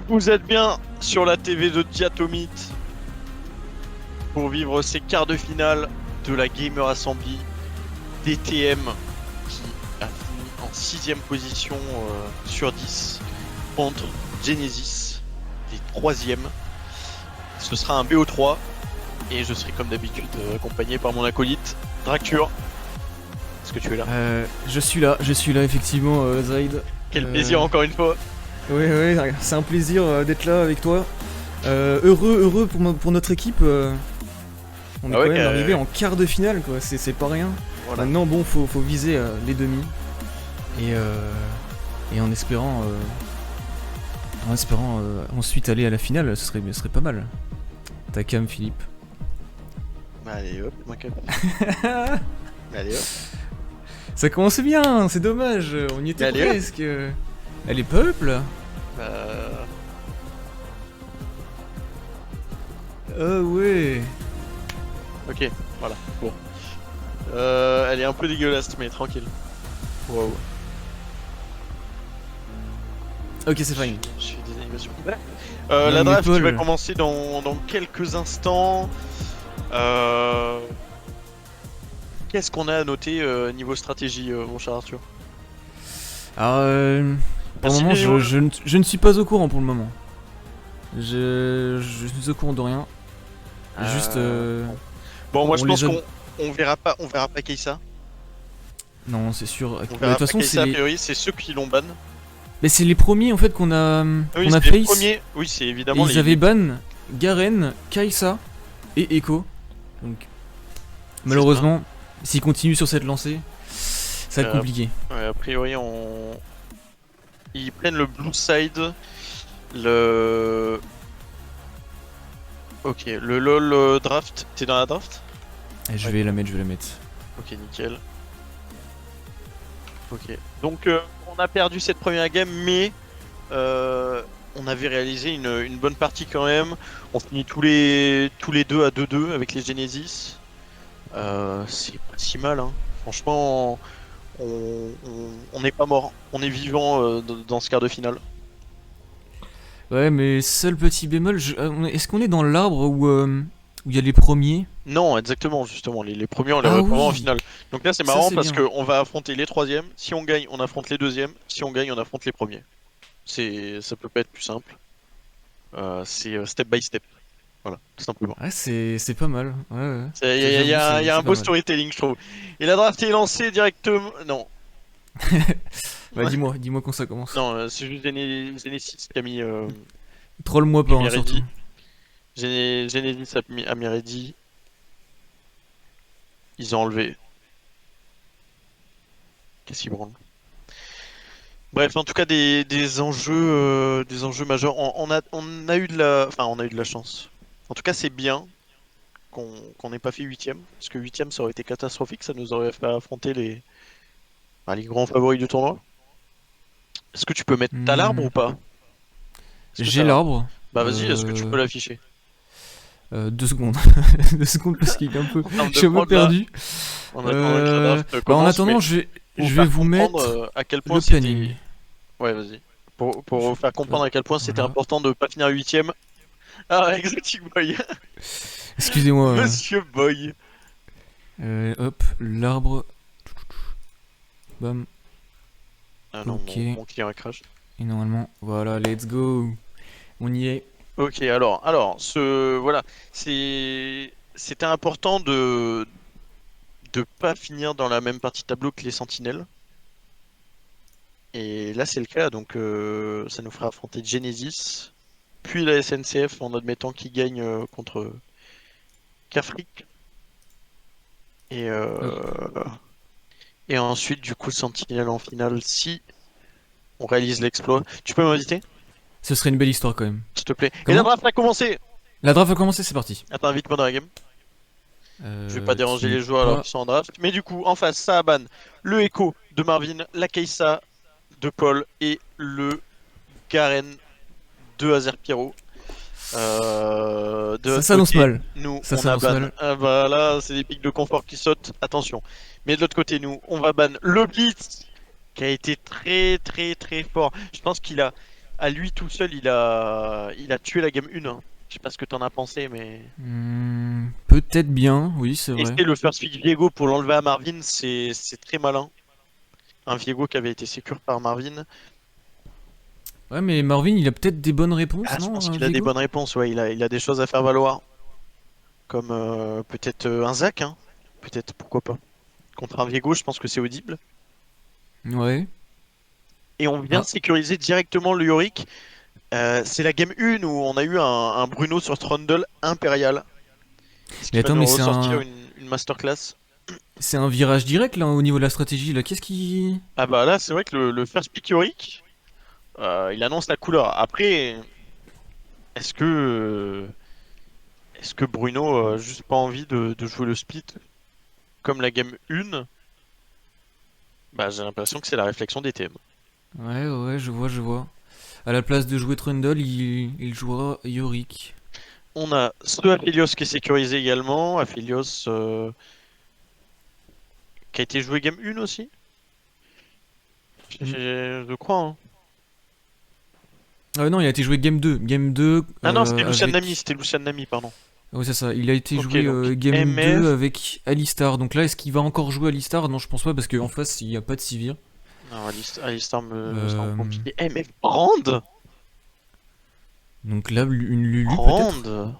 Vous êtes bien sur la TV de Diatomite pour vivre ces quarts de finale de la Gamer Assembly DTM qui a fini en 6ème position sur 10 contre Genesis, les 3e. Ce sera un BO3 et je serai comme d'habitude accompagné par mon acolyte Dracture. Est-ce que tu es là? Je suis là effectivement, Zaid. Quel plaisir encore une fois. Oui, c'est un plaisir d'être là avec toi. Heureux pour notre équipe. On est quand même arrivé en quart de finale, quoi. C'est pas rien. Voilà. Maintenant, bon, faut viser les demi. Et en espérant ensuite aller à la finale, ce serait pas mal. Ta cam, Philippe. Allez hop, ma cam. Allez hop. Ça commence bien, c'est dommage, on y était presque. Elle est peuple. Ah ouais. Ok, voilà, bon. Elle est un peu dégueulasse, mais tranquille. Wow. Ok, c'est fine. Je suis des animations. La draft qui va commencer dans quelques instants. Qu'est-ce qu'on a à noter niveau stratégie, mon cher Arthur? Alors, pour le moment, je ne suis pas au courant pour le moment. Je suis au courant de rien. Juste. Bon, moi je pense qu'on verra pas Keissa. Non, c'est sûr. De toute façon, Keissa, a priori, c'est ceux qui l'ont ban. Mais c'est les premiers en fait qu'on a. Oui, on a face. les premiers. Oui, c'est évidemment. Et ils avaient ban Garen, Kaisa et Echo. Donc, malheureusement, s'ils continuent sur cette lancée, ça va être compliqué. Ouais, a priori, ils prennent le blue side. Ok, le LOL draft. T'es dans la draft? Je vais la mettre, Ok, nickel. Ok, donc on a perdu cette première game, mais on avait réalisé une bonne partie quand même. On finit tous les deux à 2-2 avec les Genesis. C'est pas si mal, hein. Franchement, on n'est pas mort, on est vivant dans ce quart de finale. Ouais, mais seul petit bémol, est-ce qu'on est dans l'arbre où il y a les premiers? Non, exactement, justement, les premiers on les reprend en finale. Donc là c'est marrant parce qu'on va affronter les 3e, si on gagne on affronte les 2e, si on gagne on affronte les premiers. Ça peut pas être plus simple. C'est step by step. Voilà, tout simplement. Ouais, c'est pas mal. Ouais. Il y a un beau storytelling, je trouve. Et la draft est lancée directement. Non. Bah, dis-moi quand ça commence. Non, c'est juste Genesis qui a mis. Troll-moi pas, hein, surtout. Genesis a mis ready. Ils ont enlevé. Qu'est-ce qu'ils branlent? Bref, en tout cas des enjeux majeurs. On a eu de la chance. En tout cas, c'est bien qu'on n'ait pas fait 8ème, parce que 8ème ça aurait été catastrophique, ça nous aurait fait affronter les grands favoris du tournoi. Est-ce que tu peux mettre ta l'arbre ou pas? J'ai l'arbre. Bah vas-y, est-ce que tu peux l'afficher? 2 secondes. 2 secondes parce qu'il est un peu. Je suis un peu perdu. En attendant, je vais vous mettre à quel point le planning. Ouais, vas-y. Pour vous faire comprendre à quel point c'était important de pas finir 8ème. Ah, Exotic Boy. Excusez-moi. Monsieur Boy. Hop, l'arbre. Bam. Ah non, ok. Mon client a crash. Et normalement, voilà, let's go. On y est. Ok, alors, voilà, c'était important de pas finir dans la même partie de tableau que les sentinelles. Et là, c'est le cas, donc ça nous fera affronter Genesis, puis la SNCF en admettant qu'ils gagnent contre Kafrik. Et ensuite, du coup, Sentinelle en finale si on réalise l'exploit. Tu peux m'inviter? Ce serait une belle histoire quand même. S'il te plaît. Et la draft a commencé! La draft a commencé, c'est parti. Attends, invite-moi dans la game. Je vais pas déranger les joueurs alors qu'ils sont en draft. Mais du coup, en face, ça ban le Echo de Marvin, la Keissa de Paul et le Garen de Azerpyro. Ça s'annonce mal. Nous, on a ban. Ah bah là, c'est des pics de confort qui sautent. Attention. Mais de l'autre côté, nous, on va ban le Blitz qui a été très fort. Je pense qu'il a à lui tout seul, il a tué la game 1. Hein. Je sais pas ce que t'en as pensé, mais. Peut-être bien, oui, c'est Et vrai. c'est le first pick Viego pour l'enlever à Marvin, c'est très malin. Un Viego qui avait été sécure par Marvin. Ouais, mais Marvin, il a peut-être des bonnes réponses, Ah, je pense non, qu'il a des Viego? bonnes réponses, ouais, il a des choses à faire valoir. Comme peut-être un Zac, hein. Peut-être, pourquoi pas. Contre un Viego, je pense que c'est audible. Ouais. Et on vient Ah, sécuriser directement le Yorick. C'est la game 1 où on a eu un Bruno sur Trundle impérial. Est-ce mais qu'il va attends, nous mais ressortir une masterclass? c'est un virage direct là au niveau de la stratégie là. Qu'est-ce qui... Ah bah là, c'est vrai que le first pick Yorick, il annonce la couleur. Après, est-ce que, est-ce que Bruno a juste pas envie de jouer le split comme la game 1? Bah j'ai l'impression que c'est la réflexion des TM. Ouais, ouais, je vois, je vois. À la place de jouer Trundle, il jouera Yorick. On a ce Aphelios qui est sécurisé également. Aphelios qui a été joué game 1 aussi, Hmm. je crois. Hein. Ah non, il a été joué Game 2. Game 2 Ah non, avec... C'était Lucian Nami, pardon. Ouais, c'est ça. Il a été Ok, joué donc Game 2 MF. avec Alistar. Donc là, est-ce qu'il va encore jouer Alistar? Non, je pense pas parce qu'en face, il n'y a pas de Sivir. Non, Alistar me semble Euh, compliqué. MF Brand? Donc là, une Lulu peut-être? Brand?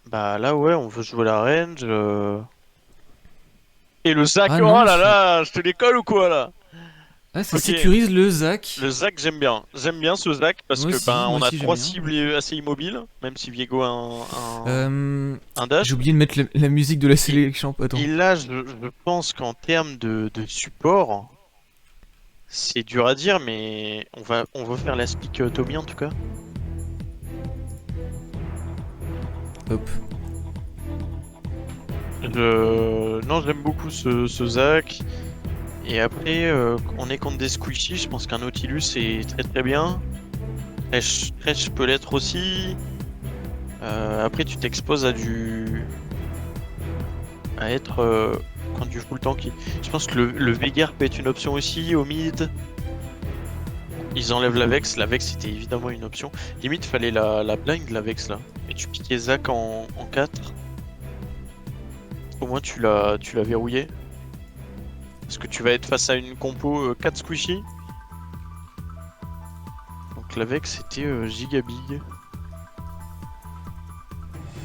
Bah là, ouais, on veut jouer la range. Et le Zac, Ah oh non, là là, je te décolle ou quoi là? ah, ça Ok, sécurise le Zac. le Zac, j'aime bien. J'aime bien ce Zac parce que ben Moi on a aussi j'aime trois bien. cibles assez immobiles, même si Viego a Euh, un J'ai dash. oublié de mettre la musique de la Et, sélection. Attends. et là, je pense qu'en termes de support, c'est dur à dire, mais on va faire la speak Tommy en tout cas. Hop. Non, j'aime beaucoup ce Zac. Et après, on est contre des squishy, je pense qu'un Nautilus est très très bien. Thresh peut l'être aussi. Après, tu t'exposes à être contre du full tanky. Je pense que le Veigar peut être une option aussi au mid. Ils enlèvent la Vex. La Vex c'était évidemment une option. Limite, fallait la blind la Vex là. Et tu piquais Zac en 4. Au moins, tu l'as verrouillé. Parce que tu vas être face à une compo 4 squishy. Donc la Vex c'était giga big.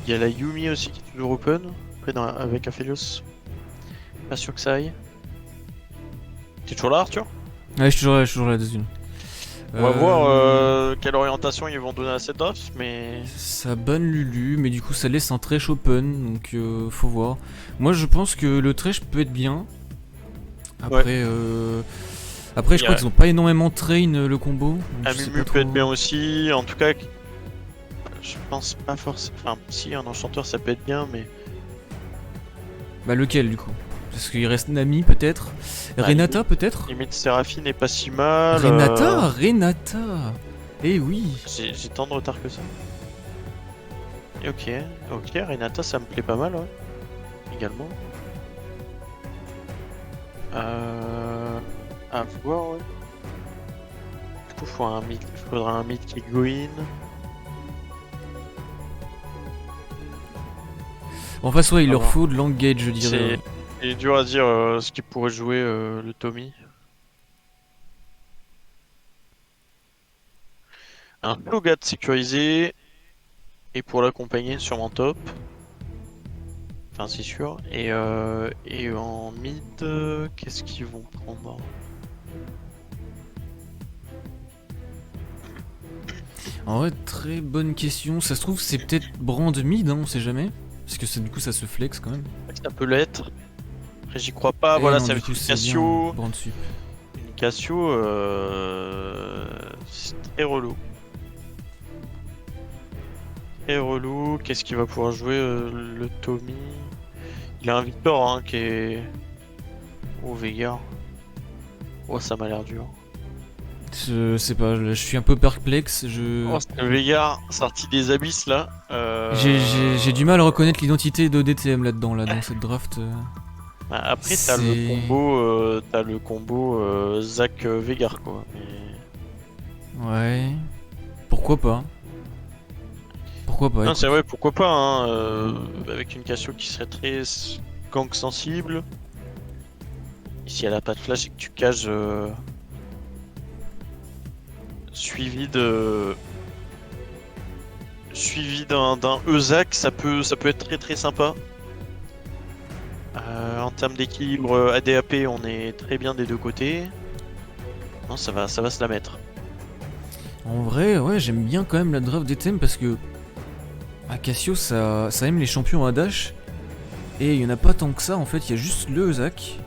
Il y a la Yumi aussi qui est toujours open. Après, avec Aphelios. Pas sûr que ça aille. T'es toujours là, Arthur? Ouais, je suis toujours là dessus. On va voir quelle orientation ils vont donner à cette draft, mais Ça banne Lulu, mais du coup ça laisse un Thresh open, donc faut voir. Moi je pense que le Thresh peut être bien. ouais. Après, après je crois qu'ils ont pas énormément train le combo. Donc je sais Amumu pas peut être trop. bien aussi. En tout cas, je pense pas forcément. Enfin, si, un enchanteur ça peut être bien, mais. Bah lequel du coup? Parce qu'il reste Nami peut-être. Bah, Renata peut-être? limite Séraphine est pas si mal. Renata? Renata! Eh oui! J'ai tant de retard que ça. Et ok, Renata ça me plaît pas mal, ouais. Également. À voir, ouais. Du coup, faudra un mid qui go in. En face, ouais, il À leur voir. faut de l'engage, je dirais. C'est dur à dire ce qui pourrait jouer le Tommy. Un Flogat sécurisé. Et pour l'accompagner, sûrement top. Enfin, c'est sûr. Et en mid, qu'est-ce qu'ils vont prendre? En vrai, très bonne question. Ça se trouve, c'est peut-être Brand mid, hein, on sait jamais. Parce que du coup, ça se flex quand même. Ça peut l'être. Après, j'y crois pas. Eh Voilà, non, ça va du être coup, une c'est bien. Cassio. Brand sup. Une Cassio, c'est très relou. Très relou. Qu'est-ce qu'il va pouvoir jouer le Tommy? Il a un Victor hein, qui est. Oh, Veigar. Oh, ça m'a l'air dur. Je sais pas, je suis un peu perplexe. Oh, c'est le Veigar sorti des abysses là. J'ai du mal à reconnaître l'identité de DTM là-dedans, là, dans cette draft. Bah, après, C'est- t'as le combo Zac Veigar quoi. Mais Ouais. Pourquoi pas? Pourquoi pas? Non, c'est vrai, pourquoi pas, hein, avec une Cassio qui serait très gank sensible. Et si elle a pas de flash et que tu cages suivi de d'un Ezak, ça peut être très très sympa. En termes d'équilibre ADAP, on est très bien des deux côtés. Non, ça va se la mettre. En vrai, ouais, j'aime bien quand même la draft des thèmes parce que Cassio, ça aime les champions à dash. Et il y en a pas tant que ça en fait, il y a juste le Ezak.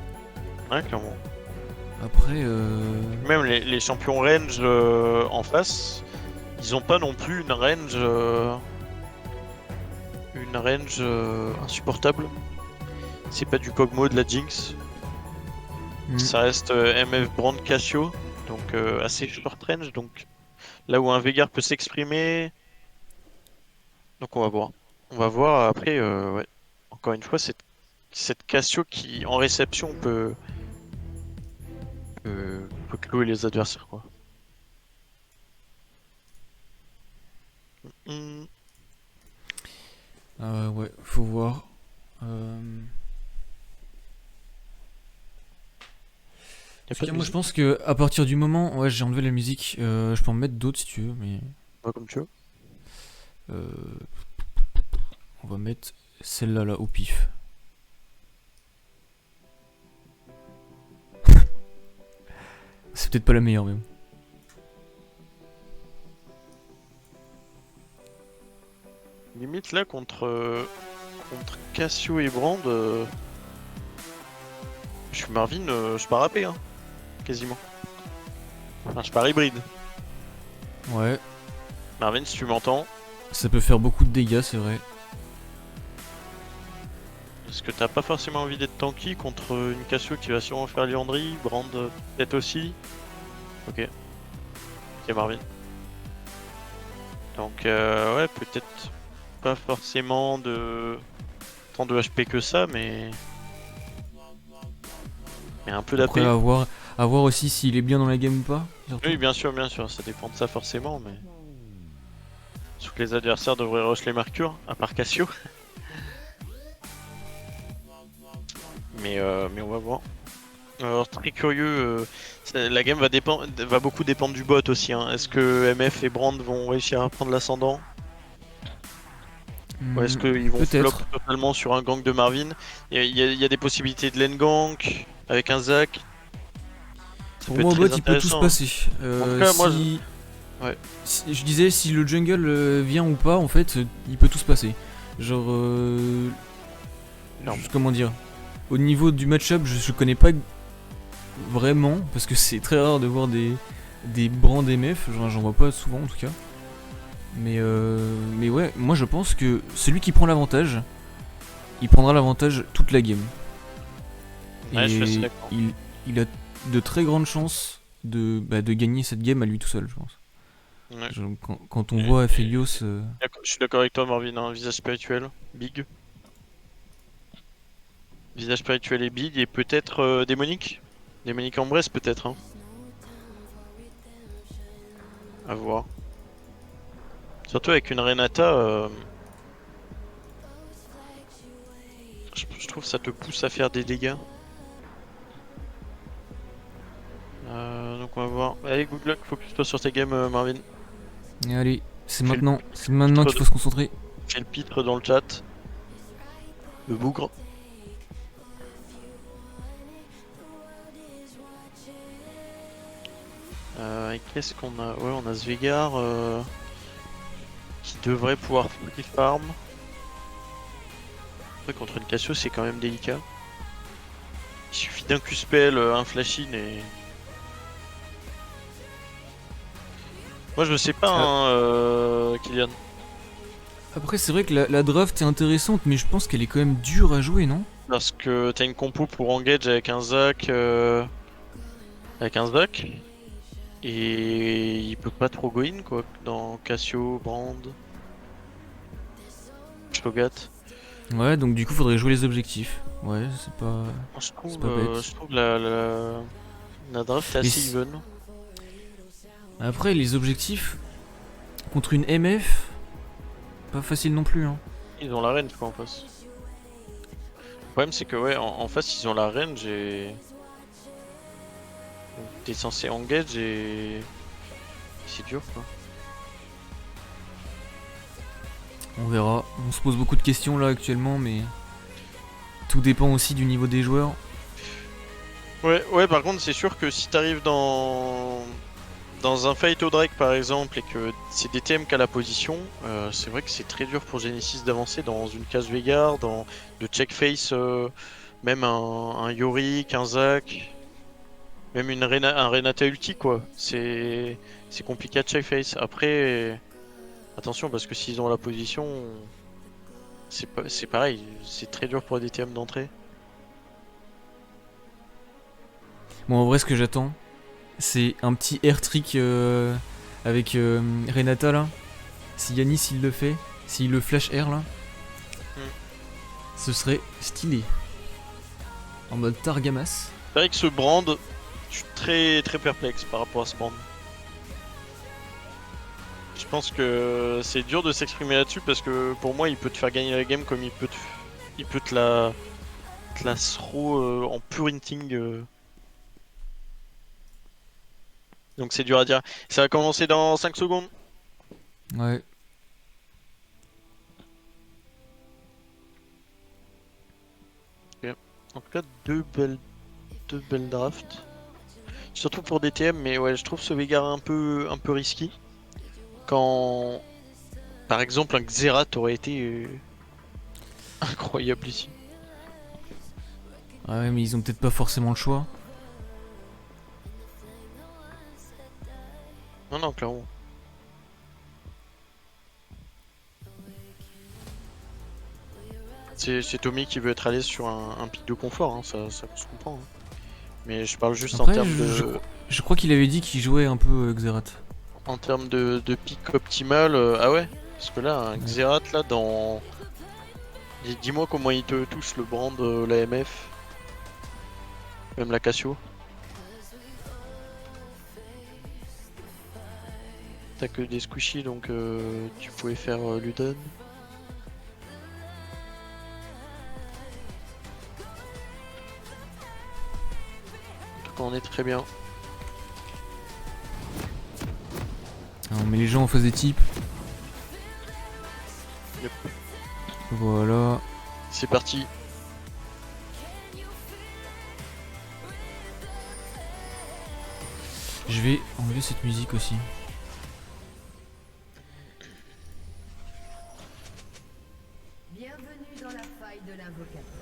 Ouais, clairement. Après, Même les champions range en face, ils ont pas non plus une range insupportable. C'est pas du Kog'Maw de la Jinx. Ça reste MF Brand Cassio, donc assez short range, donc là où un Veigar peut s'exprimer. Donc on va voir. On va voir après, ouais. Encore une fois, cette Cassio qui en réception peut clouer les adversaires, quoi. Hmm. ouais, faut voir. En Y a tout pas cas, de moi je musique. pense que à partir du moment, ouais, j'ai enlevé la musique, je peux en mettre d'autres si tu veux, mais Pas comme tu veux. euh, on va mettre celle-là là au pif. C'est peut-être pas la meilleure, mais bon. Limite là contre Cassio et Brand, je suis Marvin, je pars AP, hein, quasiment. Enfin, je pars hybride. Ouais, Marvin, si tu m'entends, ça peut faire beaucoup de dégâts, c'est vrai. est-ce que t'as pas forcément envie d'être tanky contre une Cassio qui va sûrement faire Liandry, Brand peut-être aussi. Ok. Ok Marvin. Donc ouais, peut-être pas forcément tant de HP que ça, mais un peu d'AP. Après, à voir aussi s'il est bien dans la game ou pas. Surtout. Oui, bien sûr, ça dépend de ça forcément, mais sauf que les adversaires devraient rush les Mercure, à part Cassio. Mais on va voir. Alors très curieux, la game va beaucoup dépendre du bot aussi, hein. Est-ce que MF et Brand vont réussir à prendre l'ascendant? Ou est-ce qu'ils vont flop Peut-être. totalement sur un gank de Marvin? Il y a des possibilités de lane gank avec un Zac. Ça Pour peut moi, être au bot, très il peut tout se intéressant, hein. passer. En tout cas, moi, ouais. Je disais, si le jungle vient ou pas, en fait, il peut tout se passer. Genre, Clairement. comment dire, au niveau du match-up, je connais pas vraiment, parce que c'est très rare de voir des brands MF, genre, j'en vois pas souvent en tout cas. Mais ouais, moi je pense que celui qui prend l'avantage, il prendra l'avantage toute la game. Ouais, je suis assez Et d'accord. il a de très grandes chances de gagner cette game à lui tout seul, je pense. Ouais. Genre, quand on voit Aphelios. Je suis d'accord avec toi, Marvin, hein. Visage spirituel, big. Visage spirituel et big, et peut-être démonique. Démonique en Brest, peut-être, hein. À voir. Surtout avec une Renata, je trouve que ça te pousse à faire des dégâts. Donc on va voir. Allez, good luck, focus-toi sur tes games, Marvin. Et allez, c'est Fais le maintenant qu'il faut se concentrer. Fais le pitre dans le chat. Le bougre. Et qu'est-ce qu'on a? Ouais, on a ce Veigar qui devrait pouvoir free farm. Après, contre une Cassio, c'est quand même délicat. Il suffit d'un Q-spell, un flash-in et. Moi, je sais pas, hein, Kylian. Après, c'est vrai que la draft est intéressante, mais je pense qu'elle est quand même dure à jouer, non? Parce que t'as une compo pour engage avec un Zac. Et il peut pas trop go in quoi dans Cassio, Brand, Shogat. Ouais, donc du coup, faudrait jouer les objectifs. Ouais, c'est pas. Moi, Je C'est trouve, pas bête. je trouve la draft est Mais assez even. Après, les objectifs contre une MF, pas facile non plus. Hein. Ils ont la range quoi en face. Le problème c'est que ouais, en face ils ont la range et... Donc, t'es censé engage et... C'est dur quoi. On verra. On se pose beaucoup de questions là actuellement, mais tout dépend aussi du niveau des joueurs. Ouais, par contre c'est sûr que si t'arrives dans un fight au Drake par exemple et que c'est DTM qui a la position, c'est vrai que c'est très dur pour Genesis d'avancer dans une case Veigar, dans de check face, même un Yorick, un Zac, même un Renata ulti quoi. C'est compliqué à check face. Après, attention parce que s'ils ont la position, c'est pareil, c'est très dur pour DTM d'entrer. Bon, en vrai, ce que j'attends, c'est un petit air trick avec Renata là. Si Yanis il le fait, s'il le flash air là, ce serait stylé. En mode Targamas. C'est vrai que ce brand, je suis très très perplexe par rapport à ce brand. Je pense que c'est dur de s'exprimer là-dessus parce que pour moi il peut te faire gagner la game comme il peut te la throw en pure hinting. Donc c'est dur à dire. Ça va commencer dans 5 secondes. Ouais. En tout cas, deux belles drafts. Surtout pour DTM, mais ouais, je trouve ce Veigar un peu risky. Quand, par exemple, un Xerath aurait été incroyable ici. Ouais, mais ils ont peut-être pas forcément le choix. Non, clairement. C'est Tommy qui veut être à l'aise sur un pic de confort, hein, ça se comprend. Hein. Mais je parle juste Après, en termes de... Je crois qu'il avait dit qu'il jouait un peu Xerath. En termes de pic optimal, ah ouais. Parce que là, un Xerath, là, dans... Dis-moi comment il te touche le brand, la MF. Même la Cassio. T'as que des squishy, donc tu pouvais faire Ludon. En tout cas, on est très bien. Alors, on met les gens en face des types. Yep. Voilà. C'est parti. Je vais enlever cette musique aussi.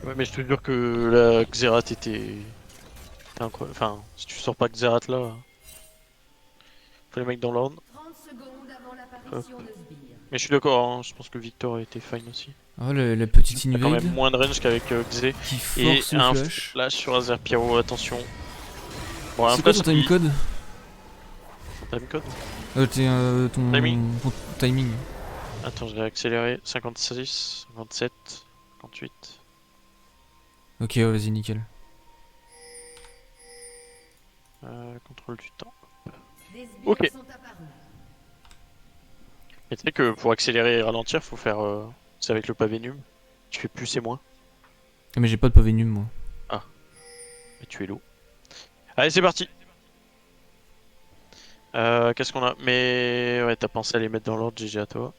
Ouais, mais je te jure que la Xerath était incroyable. Enfin, si tu sors pas Xerath là, faut les mecs dans l'ordre. Mais je suis d'accord, hein, je pense que Victor a été fine aussi. Oh, la petite Il a quand invade même moins de range qu'avec Xé. qui Et force le un flash. flash sur Azer Pyro, attention. Bon, un C'est quoi flash ton timecode? Timecode Ton timing. Attends, je l'ai accéléré. 56, 57, 58. Ok, ouais, vas-y, nickel. Contrôle du temps. Ok. Mais tu sais que pour accélérer et ralentir, faut faire... c'est avec le pavé num. Tu fais plus et moins. Ah, mais j'ai pas de pavé num, moi. Ah. Mais tu es lourd. Allez, c'est parti. Qu'est-ce qu'on a? Mais ouais, t'as pensé à les mettre dans l'ordre, GG à toi.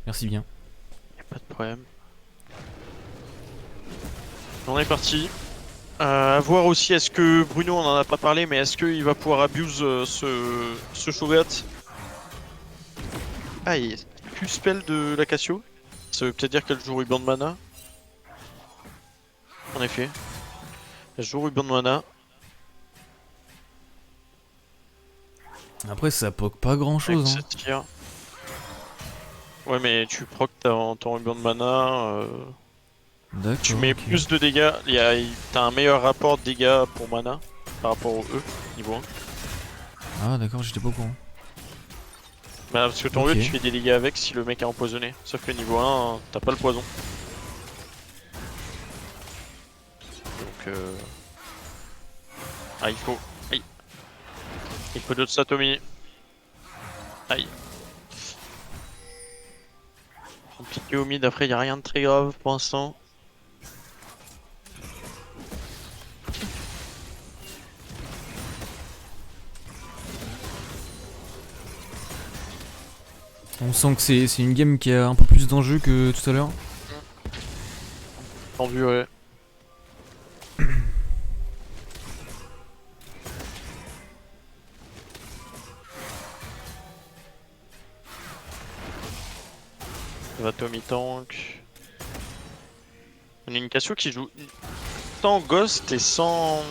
Merci bien. Y'a pas de problème. On est parti. À voir aussi, est-ce que Bruno, on en a pas parlé, mais est-ce qu'il va pouvoir abuse ce Shogat? Ah, il est plus spell de la Cassio. Ça veut peut-être dire qu'elle joue ruban de mana. En effet. Elle joue ruban de mana. Après, ça poke pas grand chose. Avec Hein. cette fire. Ouais, mais tu proc ton ruban de mana. D'accord. Tu mets okay. plus de dégâts. T'as un meilleur rapport de dégâts pour mana par rapport au E, niveau 1. Ah, d'accord, j'étais pas au courant. Bah, parce que ton E, tu fais des dégâts avec si le mec est empoisonné. Sauf que niveau 1, t'as pas le poison. Donc, ah, il faut. Aïe. Il faut d'autres Satomi. Aïe. Compliqué au mid, après y a rien de très grave pour l'instant. On sent que c'est une game qui a un peu plus d'enjeu que tout à l'heure. Tendu, ouais. Ça va Tommy Tank. On a une Cassio qui joue sans Ghost et sans.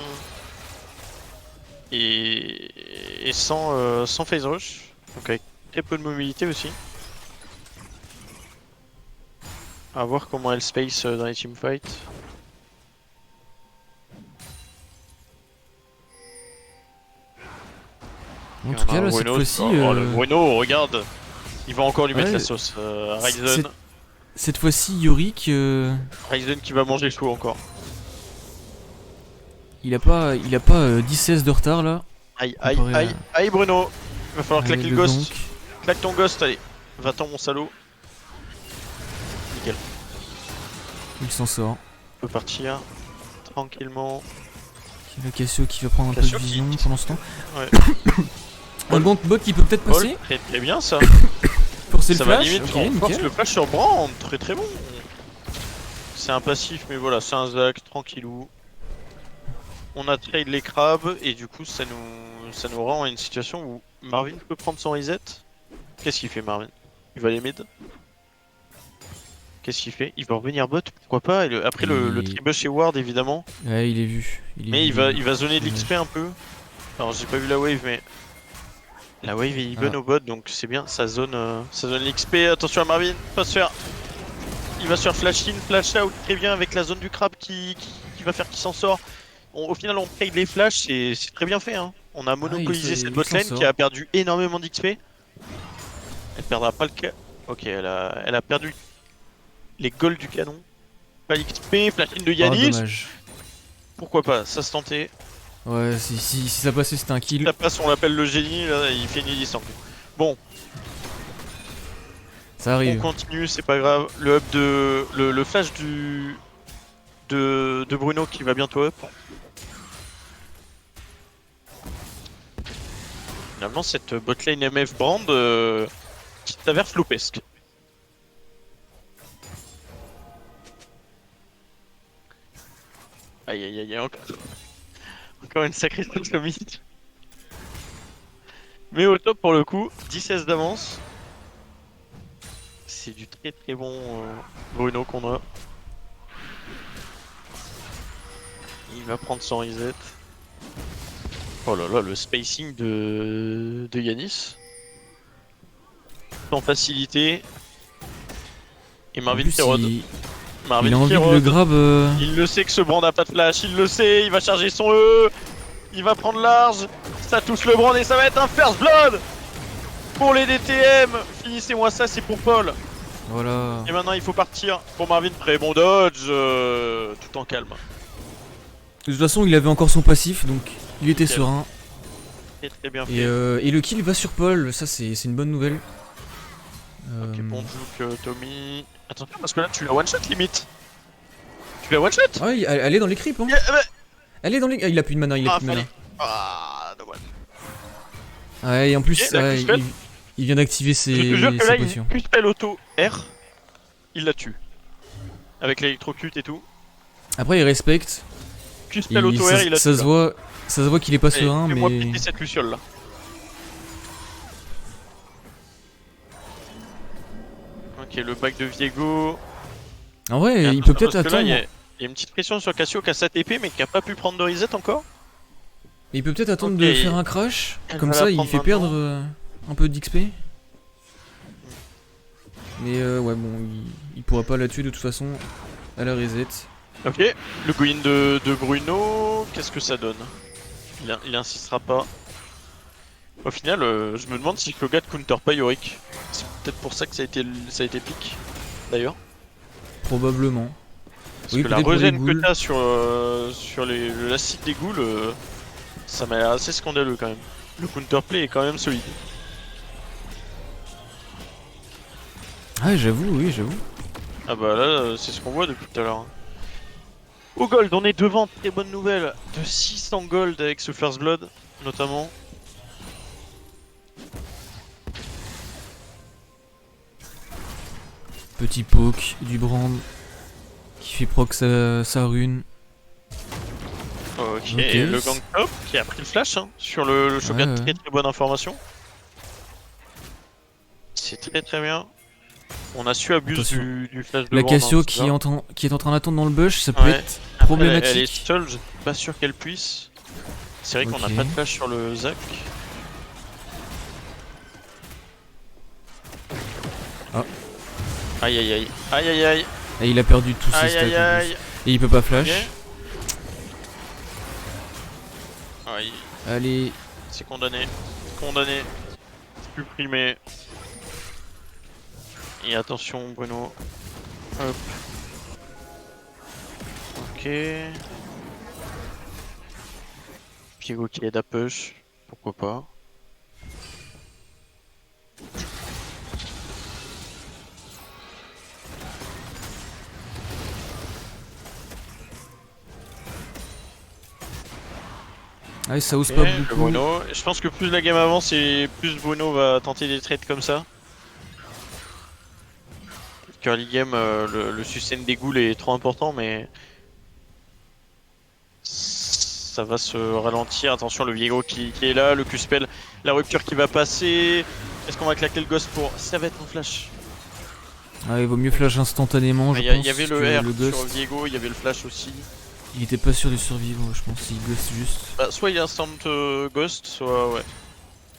Et sans Phase Rush. Donc avec très peu de mobilité aussi. À voir comment elle space dans les teamfights. En tout cas, là, cette Bruno, fois-ci. le Bruno, regarde, il va encore lui mettre Ouais, la sauce. Ryzen. Cette fois-ci, Yorick, Ryzen qui va manger chaud encore. il a pas 10-16 de retard là. Aïe, aïe, comparé à- aïe, aïe, Bruno. Il va falloir Allez, claquer le ghost. gank. Claque ton ghost, allez. Va-t'en, mon salaud. Nickel. Il s'en sort. On peut partir tranquillement. Il y a Cassio qui va prendre un peu Cassio de qui- vision pendant ce temps. Ouais. Un gank bot qui peut peut-être passer. Très très bien ça. Forcer le Ça va flash. limite Ok, on force nickel. le flash sur Brand. Très très bon. C'est un passif, mais voilà, c'est un Zac, tranquillou. On a trade les crabes et du coup ça nous rend à une situation où Marvin peut prendre son reset. Qu'est-ce qu'il fait Marvin? Il va aller mid. Qu'est-ce qu'il fait? Il va revenir bot, pourquoi pas? Et après le tribush chez Ward évidemment. Ouais, il est vu. Mais il va zoner de l'XP un peu. Alors j'ai pas vu la wave mais... La wave est even au bot donc c'est bien, ça zone l'XP. Attention à Marvin, pas se faire... Il va se faire flash in, flash out très bien avec la zone du crabe qui va faire qu'il s'en sort. Au final on trade les flashs et c'est très bien fait hein. On a monopolisé cette bot lane qui a perdu énormément d'XP. Elle perdra pas le cas. Ok, elle a perdu les golds du canon. Pas l'XP, flash in de Yanis. Dommage. Pourquoi pas, ça se tentait. Ouais, si ça passait, c'était un kill. Ça passe, on l'appelle le génie, là, il fait une hélice en plus. Bon, Ça on arrive. continue, c'est pas grave. Le up de. Le flash de Bruno qui va bientôt up. Finalement, cette botlane MF Brand qui s'avère flopesque. Aïe aïe aïe, encore une sacrée Satomi. Mais au top pour le coup, 10-16 d'avance. C'est du très très bon Bruno qu'on a. Il va prendre son reset. Oh là là, le spacing de Yanis. En facilité. Et En Marvin plus, qui rod. Marvin il a qui envie de rod. le grab. Il le sait que ce brand a pas de flash, il le sait, il va charger son E. Il va prendre large. Ça touche le brand et ça va être un first blood pour les DTM. Finissez-moi ça, c'est pour Paul. Voilà. Et maintenant il faut partir pour Marvin. Très bon dodge, tout en calme. De toute façon, il avait encore son passif, donc il était Nickel. serein. Très très bien fait. Et le kill va sur Paul, ça c'est une bonne nouvelle. Ok, bon juke Tommy. Attention parce que là tu la one shot limite. Tu la one shot. Ah, elle est dans les creeps, hein. Elle est dans les. Ah, il a plus de mana, il a plus de mana. Ah, dommage. Ouais, et en plus, Ok, la ouais, puce il vient d'activer Je te jure ses que là, potions. il puce auto R, il la tue. Avec l'électrocute et tout. Après, il respecte. Puce Et auto R, il la tue. ça se voit qu'il est pas serein, Fais-moi mais. péter cette luciole là. Ok, le bac de Viego. En vrai, il Attention, peut peut-être parce que là, attendre. Il y a une petite pression sur Cassio qui a sa TP mais qui a pas pu prendre de reset encore. Il peut peut-être attendre Ok. de faire un crash. Elle Comme va ça, la il prendre fait maintenant. perdre un peu d'XP. Mais ouais, bon, il pourra pas la tuer de toute façon. À la reset. Ok, le go-in de Bruno, qu'est-ce que ça donne? Il insistera pas. Au final, je me demande si Kogat counter pas Yorick. C'est peut-être pour ça que ça a été pique, d'ailleurs. Probablement. Parce Oui, que la peut-être pour les regen que ghouls. t'as sur l'acide des ghouls, ça m'a l'air assez scandaleux quand même. Le counterplay est quand même solide. Ah, j'avoue, oui, j'avoue. Ah bah là, c'est ce qu'on voit depuis tout à l'heure. Au gold, on est devant, très bonne nouvelle, de 600 gold avec ce First Blood, notamment. Petit poke du Brand qui fait proc sa rune. Ok, et le gang top qui a pris le flash hein, sur le Shogun, Ouais. très bonne information. C'est très bien. On a su abuser du flash de La Brand, Cassio hein, qui est en train d'attendre dans le bush, ça peut ouais. être Après, problématique. elle est seule, je suis pas sûr qu'elle puisse. C'est vrai qu'on n'a Ok. pas de flash sur le Zac. Ah. Aïe aïe aïe. Aïe aïe aïe. Et il a perdu tous ses Aïe stats. aïe en aïe. plus. Et il peut pas flash. Ok. Aïe. Allez. C'est condamné. Condamné. Supprimé. Et attention Bruno. Hop. Ok. Piego qui aide à push. Pourquoi pas. Ah, ça ose Ok, pas le beaucoup. Bruno. Je pense que plus la game avance et plus Bruno va tenter des trades comme ça. Early game, le sustain des ghouls est trop important, mais ça va se ralentir. Attention, le Viego qui est là, le Q-spell, la rupture qui va passer. Est-ce qu'on va claquer le ghost pour. Ça va être un flash. Ah, il vaut mieux flash instantanément, je Il pense. y avait le que R le sur ghost. Viego, il y avait le flash aussi. Il était pas sûr de survivre, je pense. Il ghost juste. Bah, soit il instant ghost, soit ouais.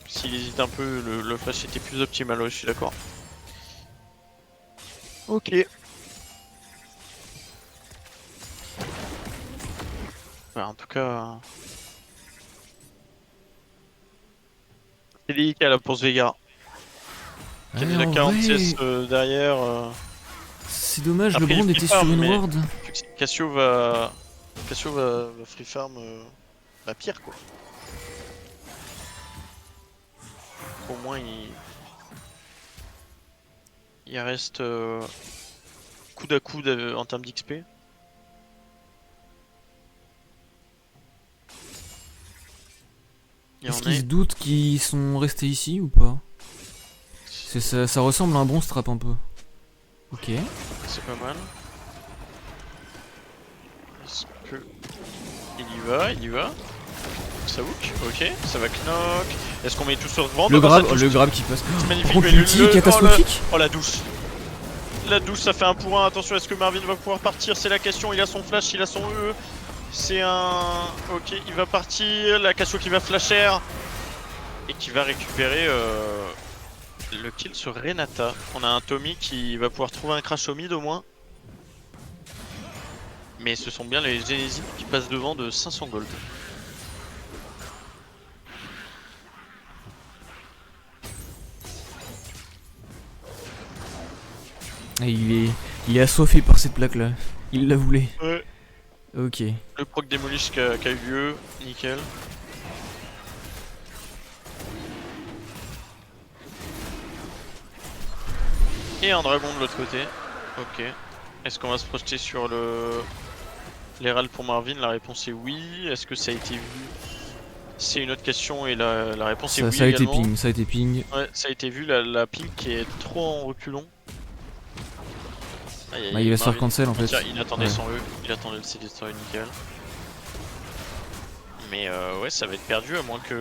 S'il hésite un peu, le flash était plus optimal, ouais, je suis d'accord. Ok. Bah, en tout cas. C'est délicat là pour ce Veigar. Il y a Ouais, déjà en 46 vrai, derrière. c'est dommage, Après, le Brand il était free farm, sur une mais- ward. Cassio va free farm la pire quoi. Au moins il reste coude à coude en termes d'XP. Est-ce qu'ils se doutent qu'ils sont restés ici ou pas? Ça ressemble à un bon strap un peu. Ok. C'est pas mal. Est-ce que il y va. Ça hook, ok, ça va knock. Est-ce qu'on met tout sur Brand? Le Oh, ça grab, touche. le grab qui passe. C'est magnifique. Par contre, mais l'ulti catastrophique. Oh la douche. La douche, ça fait un pour un. Attention, est-ce que Marvin va pouvoir partir? C'est la question. Il a son flash, il a son E. C'est un. Ok, il va partir. La Cassio qui va flasher. Et qui va récupérer le kill sur Renata. On a un Tommy qui va pouvoir trouver un crash au mid au moins. Mais ce sont bien les Genesis qui passent devant de 500 gold. Ah, il est assoiffé par cette plaque là. Il la voulait. Ouais. Ok. Le proc démolish qui a eu lieu. Nickel. Et un dragon de l'autre côté. Ok. Est-ce qu'on va se projeter sur les râles pour Marvin? La réponse est oui. Est-ce que ça a été vu? C'est une autre question et la réponse est oui Ça a été également. ping, ça a été ping. Ouais, ça a été vu, la ping qui est trop en reculon. Aïe, aïe, Bah, il va se faire Marvin, cancel en fait. il attendait Ouais. son E, il attendait le CD story nickel. Mais ouais, ça va être perdu à moins que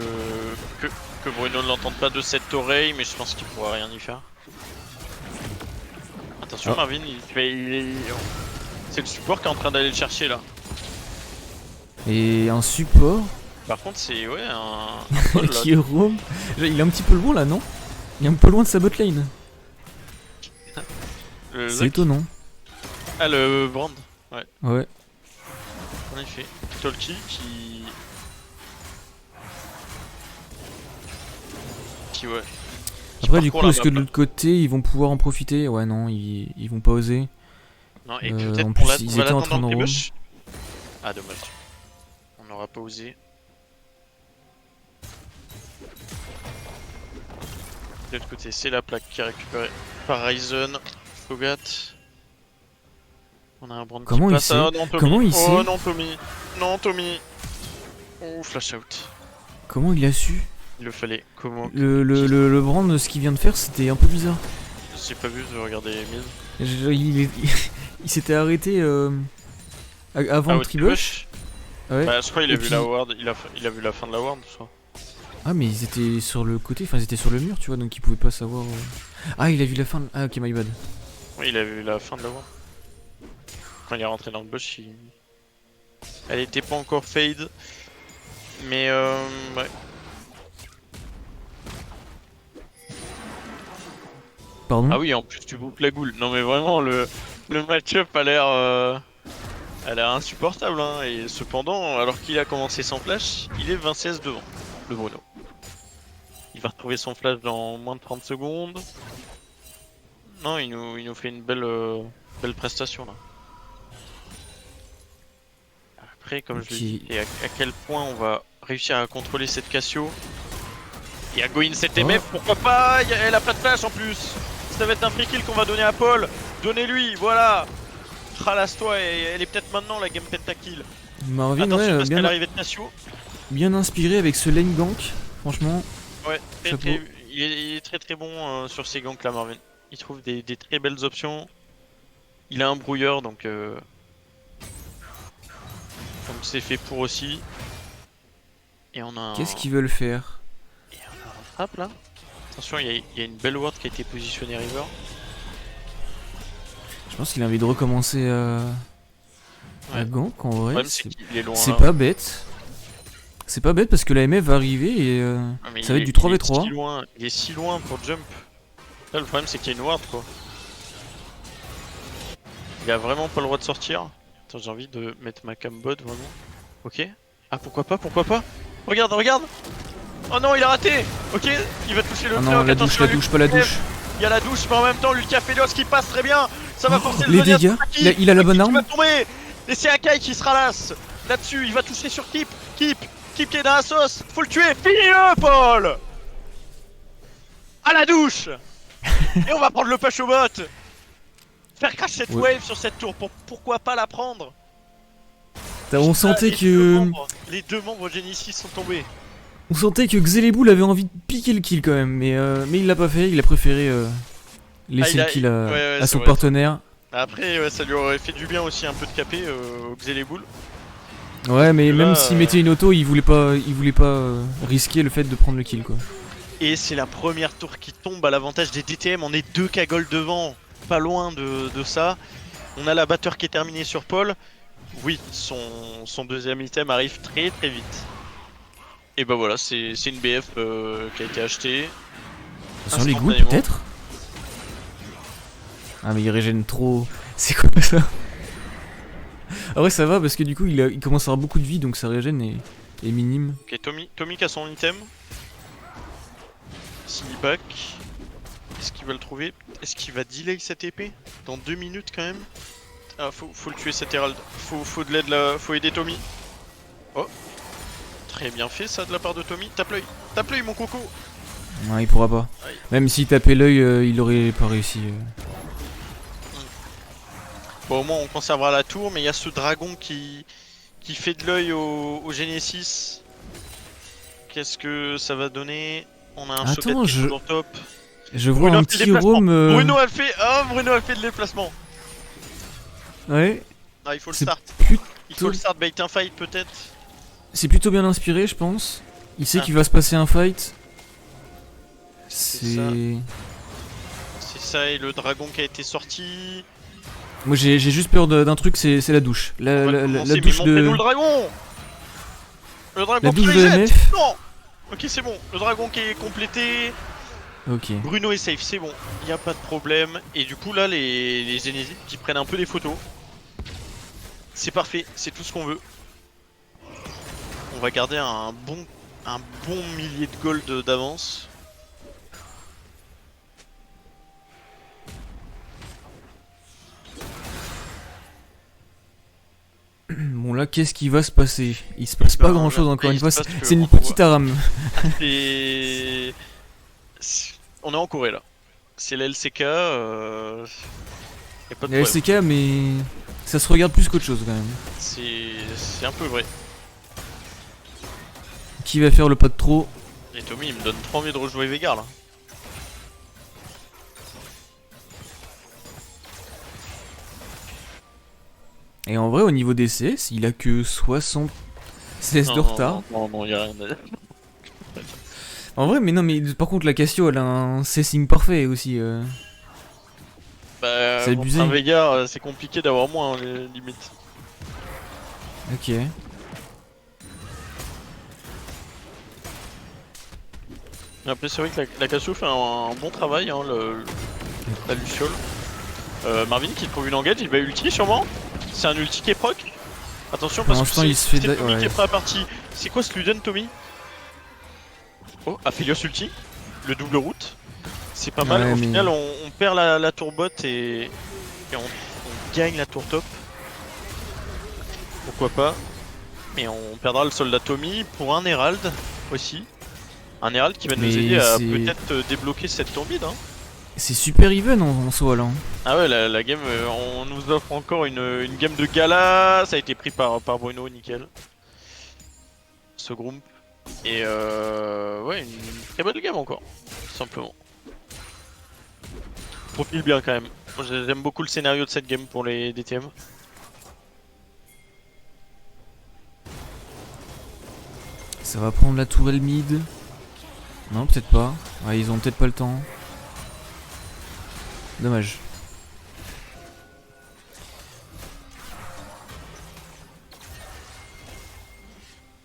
Bruno ne l'entende pas de cette oreille, mais je pense qu'il pourra rien y faire. Attention Oh. Marvin, c'est le support qui est en train d'aller le chercher là. Et un support Par contre c'est ouais un troll, là. qui roam. Il est un petit peu loin là, non? Il est un peu loin de sa botlane. Le C'est Zac. étonnant. Ah le Brand, ouais, Ouais. en effet. Tolki qui ouais. Qui Après, du parcourt coup, la est-ce que de map. l'autre côté ils vont pouvoir en profiter? Ouais, non, ils vont pas oser. Non, et en peut-être plus, qu'on ils va étaient en l'attendre train dans le de roam. bush. Ah dommage. On n'aura pas osé. De l'autre côté, c'est la plaque qui est récupérée par Ryzen. Fogat. On a un brand Comment qui il passe. sait Ah, non, Tommy. Comment il Oh sait non, Tommy. Non, Tommy. Oh, flash out. Comment il a su? Il le fallait. Comment? Le brand, ce qu'il vient de faire, c'était un peu bizarre. J'ai pas vu de regarder les mises. Il s'était arrêté avant Ah, le au tribush. Ouais. Bah, je crois qu'il a Et vu puis- la ward. Il a vu la fin de la ward, je crois. Ah, mais ils étaient sur le côté, enfin ils étaient sur le mur, tu vois, donc ils pouvaient pas savoir. Ah, il a vu la fin. Ah, ok, my bad. Oui, il a vu la fin de la ward. Quand il est rentré dans le bush, elle était pas encore fade. Mais ouais. Pardon. Ah oui, en plus tu boucles la goule. Non mais vraiment, le match-up a l'air insupportable. Hein. Et cependant, alors qu'il a commencé sans flash, il est 20 CS devant, le Bruno. Il va retrouver son flash dans moins de 30 secondes. Non, il nous fait une belle prestation là. Après, comme je Ok. le dis, et à quel point on va réussir à contrôler cette Cassio. Il y a Goin 7 MF, pourquoi pas. Elle a pas de flash en plus. Ça va être un free kill qu'on va donner à Paul. Donnez-lui, voilà. Ralasse-toi et elle est peut-être maintenant la game pentakill. Marvin, Attention ouais, parce qu'à l'arrivée de Cassio. bien inspiré avec ce lane gank, franchement. Ouais, Chapeau. il est très très bon sur ces ganks là, Marvin. Il trouve des très belles options. Il a un brouilleur donc c'est fait pour aussi. Et on a un... Qu'est-ce qu'ils veulent faire? Et on a un trap là. Attention, il y a une belle ward qui a été positionnée river. Je pense qu'il a envie de recommencer à Ouais. gank en Le vrai. problème c'est qu'il est loin C'est là. pas bête. C'est pas bête parce que la MF va arriver et Ah, mais ça va être du il est 3v3. si loin, il est si loin pour jump. Là, le problème c'est qu'il y a une ward quoi. Il a vraiment pas le droit de sortir. Attends, j'ai envie de mettre ma cambot vraiment. Ok. Ah pourquoi pas, pourquoi pas. Regarde, regarde. Oh non, il a raté. Ok, il va toucher le Ah bloc. non, la douche, attention, la douche, pas la douche. Il y a la douche, mais en même temps, Lucas Felios qui passe très bien. Ça va forcer le Les Zodiac dégâts, sur Aki. il a la bonne Aki qui arme. va tomber. Et c'est Akai qui se ralasse. Là-dessus, il va toucher sur Kip. Kip qui est dans la sauce. Faut le tuer. Finis-le, Paul. À la douche. Et on va prendre le push au bot. Faire crash cette Ouais. wave sur cette tour. Pourquoi pas la prendre? On sentait Les que les deux membres Genesis sont tombés. on sentait que Xeleboul avait envie de piquer le kill quand même, mais il l'a pas fait. Il a préféré laisser il a- le kill ouais, à c'est son vrai. partenaire. Après, ouais, ça lui aurait fait du bien aussi un peu de caper au Xeleboul. Ouais, mais Là, même s'il mettait une auto, il voulait pas risquer le fait de prendre le kill quoi. Et c'est la première tour qui tombe à l'avantage des DTM. On est 2 cagoles devant, pas loin de ça. On a la batteur qui est terminée sur Paul. Oui, son deuxième item arrive très très vite. Et bah voilà, c'est une BF qui a été achetée. Sur les goûts Instantanément. peut-être. Ah mais il régène trop. C'est quoi ça? Ah ouais ça va parce que du coup il commence à avoir beaucoup de vie donc sa régène est minime. Ok, Tommy qui a son item. Back. Est-ce qu'il va le trouver? Est-ce qu'il va delay cette épée? Dans 2 minutes quand même. Ah, faut le tuer cet Herald. Faut de l'aide là, faut aider Tommy. Oh. Très bien fait ça de la part de Tommy. Tape l'œil mon coco. Non il pourra pas. Aïe. Même s'il tapait l'œil il aurait pas réussi. Bon au moins on conservera la tour, mais il y a ce dragon qui fait de l'œil au Genesis. Qu'est-ce que ça va donner? On a un Attends, Shogat qui est je- toujours top. Je vois Bruno un a fait le petit déplacement. roam. Bruno a fait. Oh, Bruno a fait le déplacement. Ouais. Ah, il faut le C'est start. plutôt- Il faut le start, bait un fight peut-être. C'est plutôt bien inspiré je pense. Il sait Ah. qu'il va se passer un fight. C'est C'est. C'est ça, et le dragon qui a été sorti. Moi j'ai juste peur d'un truc, c'est la douche. On va La commencer, mais douche montrez-nous de. le dragon. Le dragon La qui douche de reset. MF. Non. Ok, c'est bon. Le dragon qui est complété. Ok. Bruno est safe, c'est bon. Il n'y a pas de problème. Et du coup, là, les Genesis qui prennent un peu des photos. C'est parfait, c'est tout ce qu'on veut. On va garder un bon millier de gold d'avance. Bon là qu'est-ce qui va se passer? Il se passe pas grand chose encore il une fois. se passe que C'est une on va- petite arame. Et on est en Corée là. C'est la LCK, y a pas de La problème. LCK, mais ça se regarde plus qu'autre chose quand même. C'est un peu vrai. Qui va faire le pas de trop? Et Tommy, il me donne trop envie de rejouer Veigar là. Et en vrai, au niveau des CS, il a que 76 de retard. Non, y'a rien à dire. En vrai, mais non, mais par contre, la Cassio, elle a un C-Sing parfait aussi. Bah, C'est contre abusé. un Veigar, c'est compliqué d'avoir moins, limite. Ok. Après, c'est vrai que la Cassio fait un bon travail, hein, la Luciole. Marvin qui trouve une engage, il va ulti sûrement. C'est un ulti qui est proc. Attention parce Pour que l'instant, il se fait c'est Tommy ouais. qui est prêt à partie. C'est quoi ce Luden, Tommy? Oh, Aphelios ulti, le double route. C'est pas mal, Ouais, au mais- final on perd la tour bot et on gagne la tour top. Pourquoi pas. Et on perdra le soldat Tommy pour un Herald aussi. Un Herald qui va nous Mais aider à c'est- peut-être débloquer cette tour mid, hein. C'est super even en soi là. Ah ouais, la game, on nous offre encore une game de gala. Ça a été pris par Bruno, nickel. Ce groupe. Et ouais, une très belle game encore, tout simplement. Profile bien quand même. Moi, j'aime beaucoup le scénario de cette game pour les DTM. Ça va prendre la tourelle mid. Non, peut-être pas. Ouais, ils ont peut-être pas le temps. Dommage.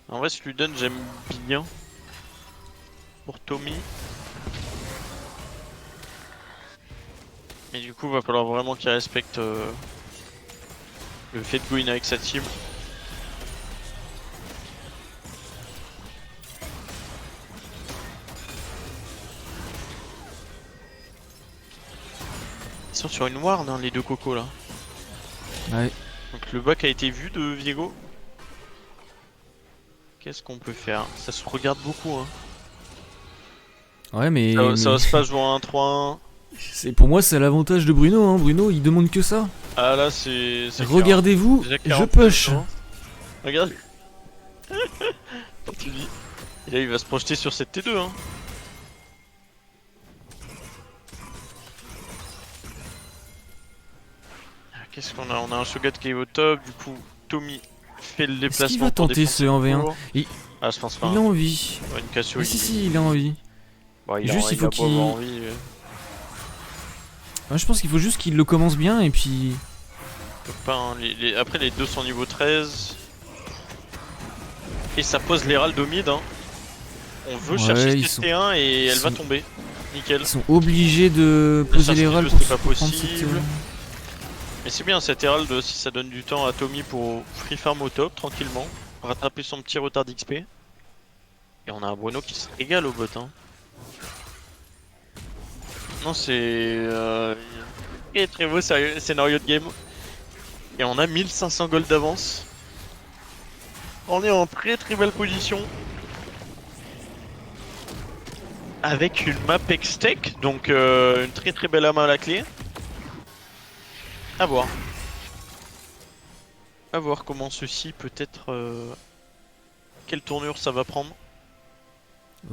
En vrai, Sluden, j'aime bien. Pour Tommy. Mais du coup, va falloir vraiment qu'il respecte le fait de go in avec sa team. Ils sont sur une ward, hein, les deux cocos là. Ouais. Donc le bac a été vu de Viego. Qu'est-ce qu'on peut faire? Ça se regarde beaucoup, hein. Ouais, mais. Ça va se pas jouer en 1-3-1. Pour moi, c'est l'avantage de Bruno. Hein. Bruno, il demande que ça. Ah là, c'est. Regardez-vous, Déjà je 40 push. minutes, hein. Regarde. Tu dis. Et là, il va se projeter sur cette T2, hein. Ah, qu'est-ce qu'on a? On a un Shogat qui est au top, du coup, Tommy fait le Est-ce déplacement. qu'il va pour tenter défendre ce 1v1? tour. Il- Ah, je pense pas. Il a envie. Ouais, une Cassio, Mais si, il a envie. Bon, Juste, il faut a pas qu'il- envie. Ouais, je pense qu'il faut juste qu'il le commence bien et puis. Peut pas, hein. Après, les deux sont niveau 13. Et ça pose l'Herald au mid, hein. On veut Ouais, chercher ils cette sont- T1 et ils elle va sont- tomber. Nickel. Ils sont obligés de poser les râles pour, c'est pas pour prendre possible. cette. Mais c'est bien cet Herald si ça donne du temps à Tommy pour free farm au top tranquillement. Rattraper son petit retard d'XP. Et on a un Bruno qui se régale au bot, hein. Non, c'est très beau scénario de game. Et on a 1500 gold d'avance. On est en très belle position. Avec une map X-Tech, donc une très belle main à la clé. À voir. À voir comment ceci peut être... quelle tournure ça va prendre.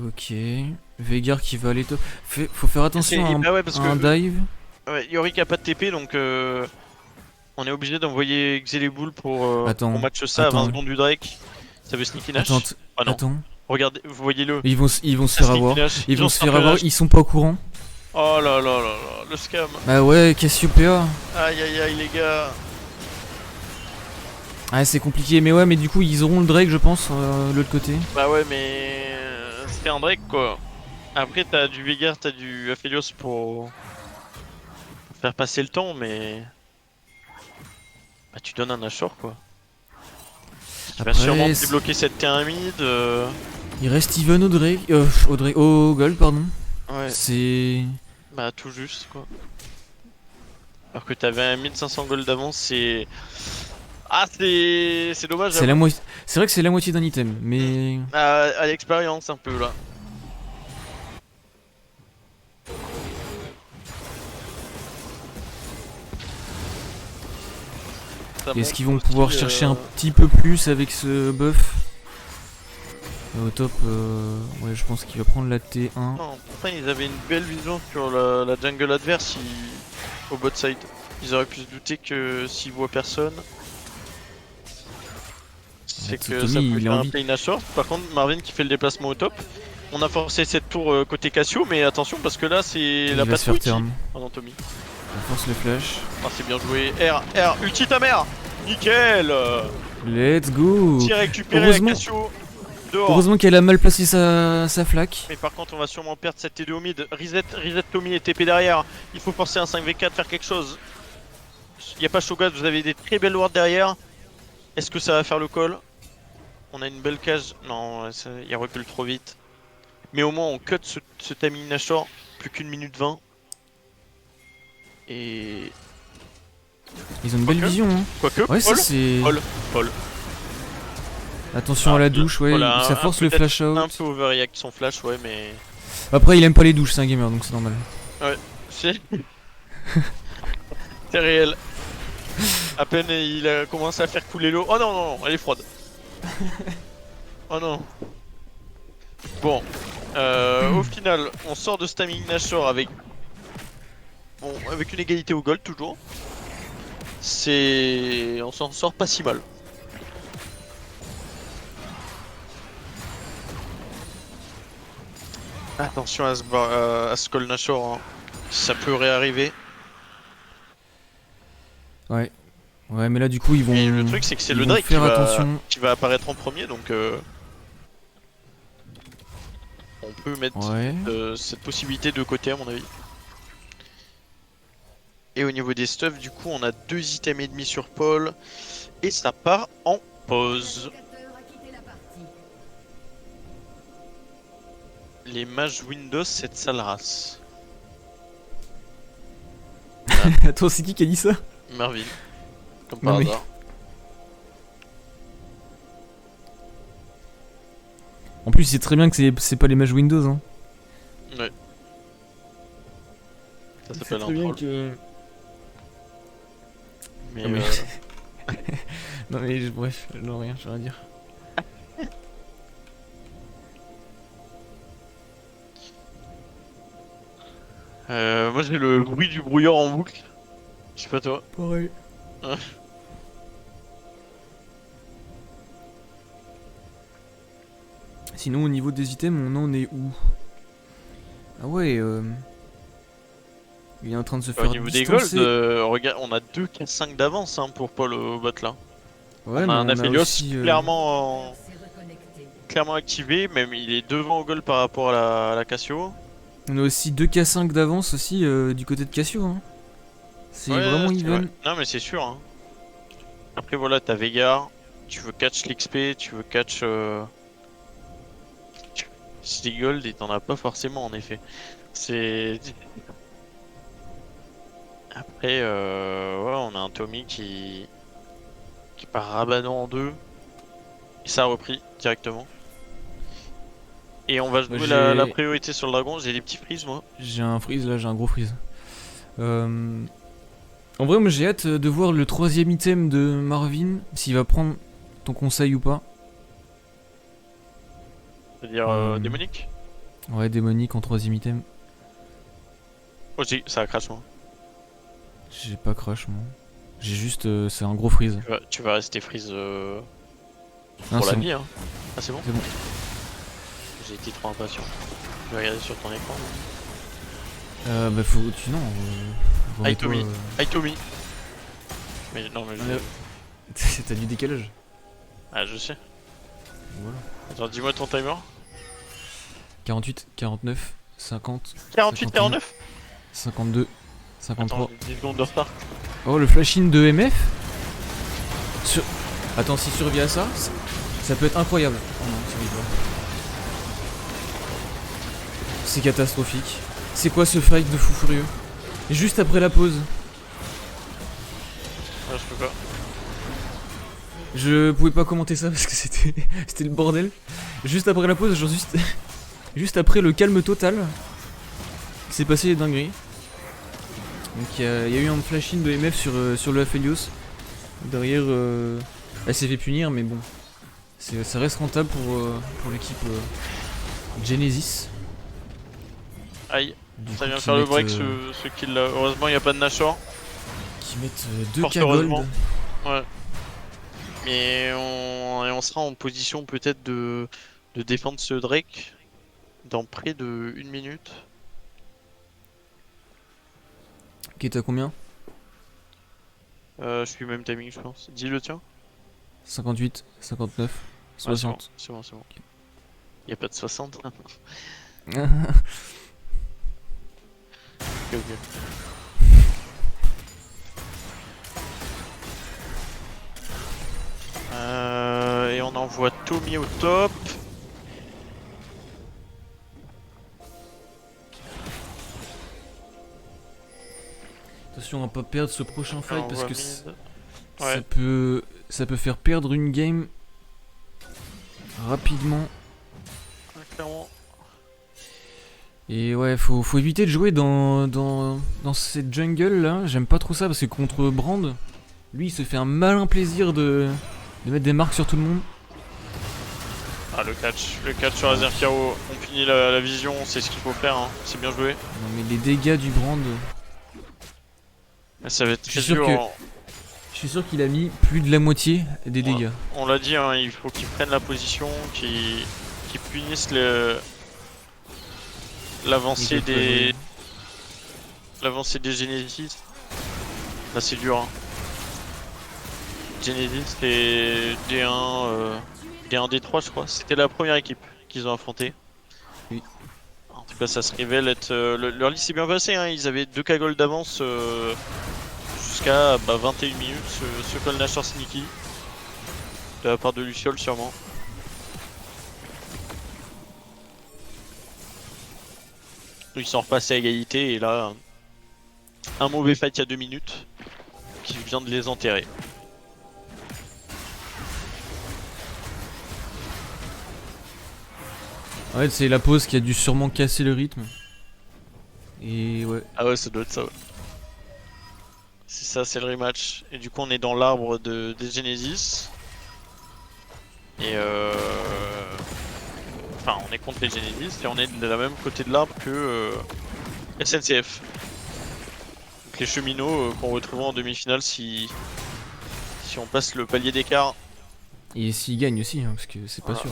Ok. Veigar qui va aller top. Faut faire attention à bah ouais, parce un que dive. ouais, Yorick a pas de TP, donc on est obligé d'envoyer Xeleboul pour match ça à 20 secondes du Drake. Ça veut sneaky Nash. Ah non, Attends. regardez, voyez-le. Ils vont se Ça faire sneaky avoir. Nash. Ils vont ont se snapé faire avoir. Nash. Ils sont pas au courant. Oh là là là là, le scam. Bah ouais, Cassiopeia. Aïe aïe aïe les gars. Ah, c'est compliqué. Mais ouais, mais du coup, ils auront le Drake, je pense, de l'autre côté. Bah ouais, mais c'était un Drake quoi. Après t'as du Veigar, t'as du Aphelios pour faire passer le temps, mais bah tu donnes un Nashor quoi. Tu vas sûrement débloquer cette T1 mid. Il reste even au Drake. Au gold, pardon. Ouais. C'est. Bah tout juste quoi. Alors que t'avais un 1500 gold d'avance, c'est... Ah c'est dommage. C'est la moitié. C'est vrai que c'est la moitié d'un item, mais. À l'expérience un peu là. Est-ce qu'ils vont montre pouvoir aussi, chercher un petit peu plus avec ce buff? Au top, ouais, je pense qu'il va prendre la T1. Non, pourtant ils avaient une belle vision sur la jungle adverse au bot side. Ils auraient pu se douter que s'ils voient personne, c'est que ça Tsutomi, peut il est faire en un vie. play Nashor. Par contre, Marvin qui fait le déplacement au top. On a forcé cette tour côté Cassio, mais attention parce que là c'est Il la va se faire patrouille qui... turn. Pardon Tommy. On force le flash. Ah c'est bien joué. R, ulti ta mère. Nickel. Let's go! Tir récupéré Heureusement- avec Cassio. Dehors. Heureusement qu'elle a mal placé sa flaque. Mais par contre on va sûrement perdre cette T2 au mid. Reset Tommy et TP derrière. Il faut forcer un 5v4, faire quelque chose. Il n'y a pas Shogun, vous avez des très belles wards derrière. Est-ce que ça va faire le call? On a une belle cage. Non, il recule trop vite. Mais au moins on cut ce timing Nashor. Plus qu'une minute 20. Et... Ils ont une belle Quoique. vision, hein. Quoique, Ouais, ça Paul, c'est. Paul. Attention à la douche, ouais, Voilà, ça force le peut-être flash un out. peu overreact son flash, ouais, mais... Après, il aime pas les douches, c'est un gamer donc c'est normal. Ouais, c'est... c'est réel. À peine il a commencé à faire couler l'eau. Oh non, non, non, elle est froide. Oh non. Bon, au final, on sort de Staming Nashor avec... Bon, avec une égalité au gold, toujours. C'est... On s'en sort pas si mal. Attention à ce call Nashor, hein. Ça peut réarriver. Ouais. Ouais, mais là du coup, ils vont. Et le truc, c'est que c'est ils le vont Drake faire attention. qui va apparaître en premier, donc on peut mettre Ouais. cette possibilité de côté, à mon avis. Et au niveau des stuffs, du coup, on a 2 items et demi sur Paul, et ça part en pause. Les mages Windows, cette sale race. Attends, c'est qui a dit ça? Marvin, comme Non, par mais- hasard. En plus, c'est très bien que c'est pas les mages Windows, hein. Ouais. Ça C'est s'appelle un très bien troll. que. Mais, Non, mais- Non, mais bref, non, rien, j'ai rien à dire. moi j'ai le bruit du brouillard en boucle. Je sais pas toi. Pareil. Ouais. Sinon, au niveau des items, on en est où? Ah ouais, il est en train de se faire Au niveau des golds, distancer. regarde, on a 2 K5 d'avance hein, pour Paul au bot là. Ouais, on mais a un Aphelios aussi, clairement activé, même il est devant au goal par rapport à la Cassio. on a aussi 2K5 d'avance aussi du côté de Cassio, hein. C'est Ouais, vraiment c'est even. vrai. Non mais c'est sûr. Hein. Après voilà, t'as Vega, tu veux catch l'XP, tu veux catch... des gold et t'en as pas forcément en effet. C'est... Après, ouais, on a un Tommy qui part rabanant en 2. Et ça a repris directement. Et on va jouer J'ai- la priorité sur le dragon. J'ai des petits freeze moi. J'ai un freeze là, j'ai un gros freeze. En vrai, moi j'ai hâte de voir le 3ème item de Marvin, s'il va prendre ton conseil ou pas. C'est-à-dire démonique. Ouais, démonique en 3ème item. Oh ça a crash moi. J'ai pas crush moi. J'ai juste. C'est un gros freeze. Tu vas rester freeze Ah, pour la c'est vie hein. Ah c'est bon. C'est bon. J'ai été trop impatient. Je vais regarder sur ton écran. Bah faut. Tu non. Aitomi. remets-toi, Aitomi. Mais non mais T'as du décalage. Ah je sais. Voilà. Attends dis-moi ton timer. 48, 49, 50, 48, 49. 52, 53. Attends, j'ai 10 secondes de retard. Oh, le flash-in de MF Attends, s'il survit à ça, ça peut être incroyable. Oh non, il survit pas. C'est catastrophique. C'est quoi ce fight de fou furieux? Juste après la pause. Ah, je peux pas. Je pouvais pas commenter ça parce que c'était le bordel. Juste après la pause, genre juste après le calme total, il s'est passé les dingueries. Donc il y a eu un flash-in de MF sur le Aphelios. Derrière, elle s'est fait punir, mais bon. Ça reste rentable pour l'équipe Genesis. Aïe, Du ça coup, vient qui faire le mettent, break ce kill là. Heureusement, il n'y a pas de Nashor. Qui mettent 2 Fort K gold. heureusement. Ouais. Mais on sera en position peut-être de défendre ce Drake dans près de 1 minute. Ok, t'as combien? Je suis même timing, je pense. Dis-le, tiens. 58, 59, Ouais, c'est bon, 60. c'est bon, c'est bon. Y a pas de 60. Ok, ok. Et on envoie Tommy au top. Attention à pas perdre ce prochain fight On parce voit que mid. ça Ouais. peut faire perdre une game rapidement. Ouais, clairement. Et ouais, faut éviter de jouer dans cette jungle là. J'aime pas trop ça parce que contre Brand, lui il se fait un malin plaisir de mettre des marques sur tout le monde. Ah, le catch sur Azer KO. On finit la vision, c'est ce qu'il faut faire. Hein. C'est bien joué. Non mais les dégâts du Brand, Ça va être Je très suis sûr dur. que- Hein. je suis sûr qu'il a mis plus de la moitié des dégâts. On l'a dit, hein, il faut qu'ils prennent la position, qu'ils punissent l'avancée Ils peuvent pas des jouer. l'avancée des Genesis. Là c'est dur. Hein. Genesis et D1, D1, D3 je crois. C'était la première équipe qu'ils ont affrontée. Oui. En tout cas ça se révèle être... leur liste s'est bien passé, hein. Ils avaient 2 K-Gold d'avance jusqu'à 21 minutes. Ce call Nashor Sneaky. De la part de Luciole sûrement. Ils sont repassés à égalité et là, un mauvais fight il y a 2 minutes qui vient de les enterrer. En fait, c'est la pause qui a dû sûrement casser le rythme. Et ouais. Ah ouais, ça doit être ça, ouais. C'est ça, c'est le rematch. Et du coup, on est dans l'arbre des Genesis. Et enfin, on est contre les Genesis et on est de la même côté de l'arbre que SNCF. Donc les cheminots qu'on retrouvera en demi-finale si on passe le palier d'écart. Et s'il gagne aussi, hein, parce que c'est pas Voilà. sûr.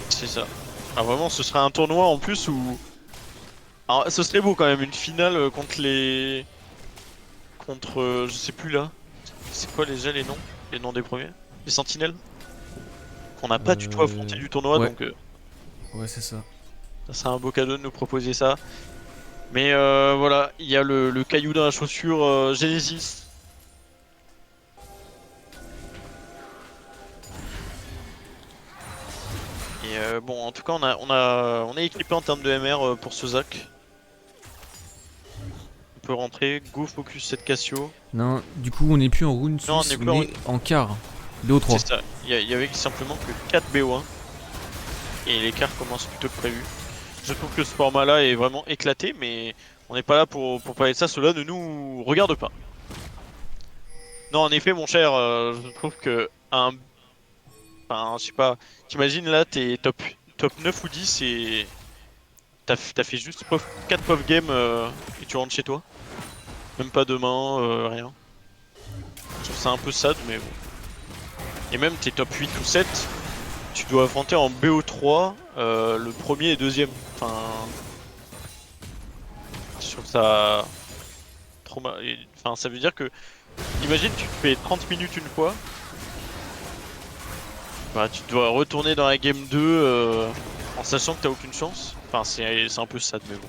C'est ça. Ah vraiment, ce serait un tournoi en plus où... Alors, ce serait beau quand même, une finale contre les... Contre... je sais plus là. C'est quoi déjà les noms? Les noms des premiers? Les sentinelles? Qu'on n'a pas du tout affronté du tournoi, ouais. donc Ouais, c'est ça. ça serait un beau cadeau de nous proposer ça. Mais voilà, il y a le caillou dans la chaussure Genesis. Et bon, en tout cas, on est équipé en termes de MR pour ce Zac. On peut rentrer, go focus cette Cassio. Non, du coup, on n'est plus en round Non, on suisse, n'est plus on en est en quart. BO3. C'est ça, il y avait simplement que 4 BO1. Et l'écart commence plutôt que prévu. Je trouve que ce format là est vraiment éclaté, mais on n'est pas là pour parler de ça, cela ne nous regarde pas. Non, en effet, mon cher, je trouve que enfin, je sais pas, t'imagines là, t'es top 9 ou 10 et t'as fait juste 4 POF games et tu rentres chez toi. Même pas demain, rien. Je trouve ça un peu sad, mais bon. Et même t'es top 8 ou 7, tu dois affronter en BO3 le premier et deuxième. Enfin, je trouve ça trop mal. Enfin, ça veut dire que, imagine, tu te fais 30 minutes une fois. Bah, tu dois retourner dans la game 2 en sachant que t'as aucune chance. Enfin, c'est un peu sad, mais bon.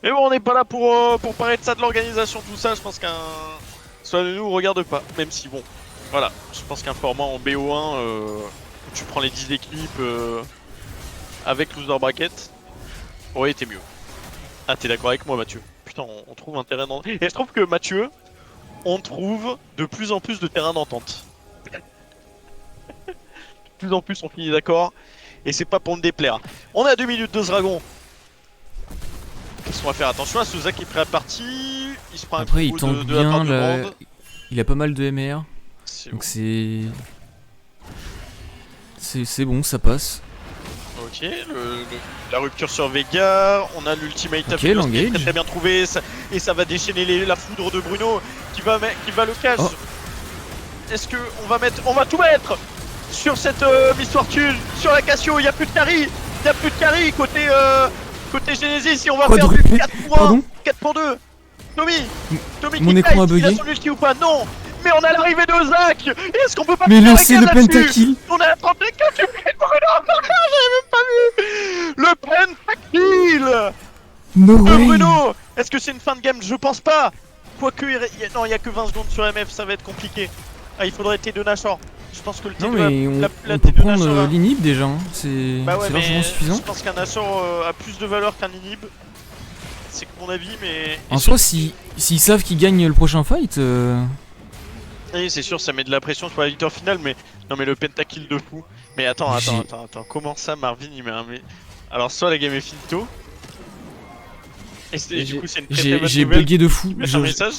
Mais bon, on n'est pas là pour parler de ça, de l'organisation, tout ça. Je pense qu'un. Soit ne nous regarde pas, même si bon. Voilà, je pense qu'un format en BO1 où tu prends les 10 équipes avec loser bracket aurait été mieux. Ah, t'es d'accord avec moi, Mathieu? Putain, on trouve un terrain d'entente. Et je trouve que Mathieu, on trouve de plus en plus de terrains d'entente. De plus en plus, on finit d'accord. Et c'est pas pour me déplaire. On est à 2 minutes de ce dragon. Qu'est-ce qu'on va faire? Attention à ce Zac qui est prêt à partir. Il se prend un Après, petit il coup tente de la part bien de la... Brand. Il a pas mal de MR. C'est Donc bon. c'est bon, ça passe. Ok, la rupture sur Vega, on a l'ultimate Ok, Aphilos qui est l'engage. très bien trouvé, et ça va déchaîner la foudre de Bruno qui va le cache. Oh. Est-ce que on va tout mettre sur cette Miss Fortune, sur la Cassio, il n'y a plus de carry, côté Genesis, et on va faire du Quadruplé. 4 pour 1, Pardon. 4 pour 2. Tommy Mon qui écran a fight, il a bugué. son ulti ou pas? Non. Mais on a l'arrivée de Zach. Et est-ce qu'on peut pas Mais faire c'est un le gars là-dessus? pentakill. On a la 34 du Bruno. J'avais même pas vu. Le pentakill No de way. Bruno. Est-ce que c'est une fin de game? Je pense pas. Quoique, non, il y a que 20 secondes sur MF, ça va être compliqué. Ah, il faudrait T2 Nashor. Je pense que le T2 Non mais on la peut T2 prendre Nashor. l'inhib déjà, hein. C'est Bah ouais, largement mais suffisant. je pense qu'un Nashor a plus de valeur qu'un inhib. C'est que mon avis, mais. En soi, s'ils savent qu'ils gagnent le prochain fight, Oui, c'est sûr, ça met de la pression sur la victoire finale, mais non, mais le pentakill de fou. Mais attends, comment ça, Marvin il met un. Alors, soit la game est finito. Et du coup, c'est une très bonne j'ai nouvelle. bugué de fou. Tu mets un message.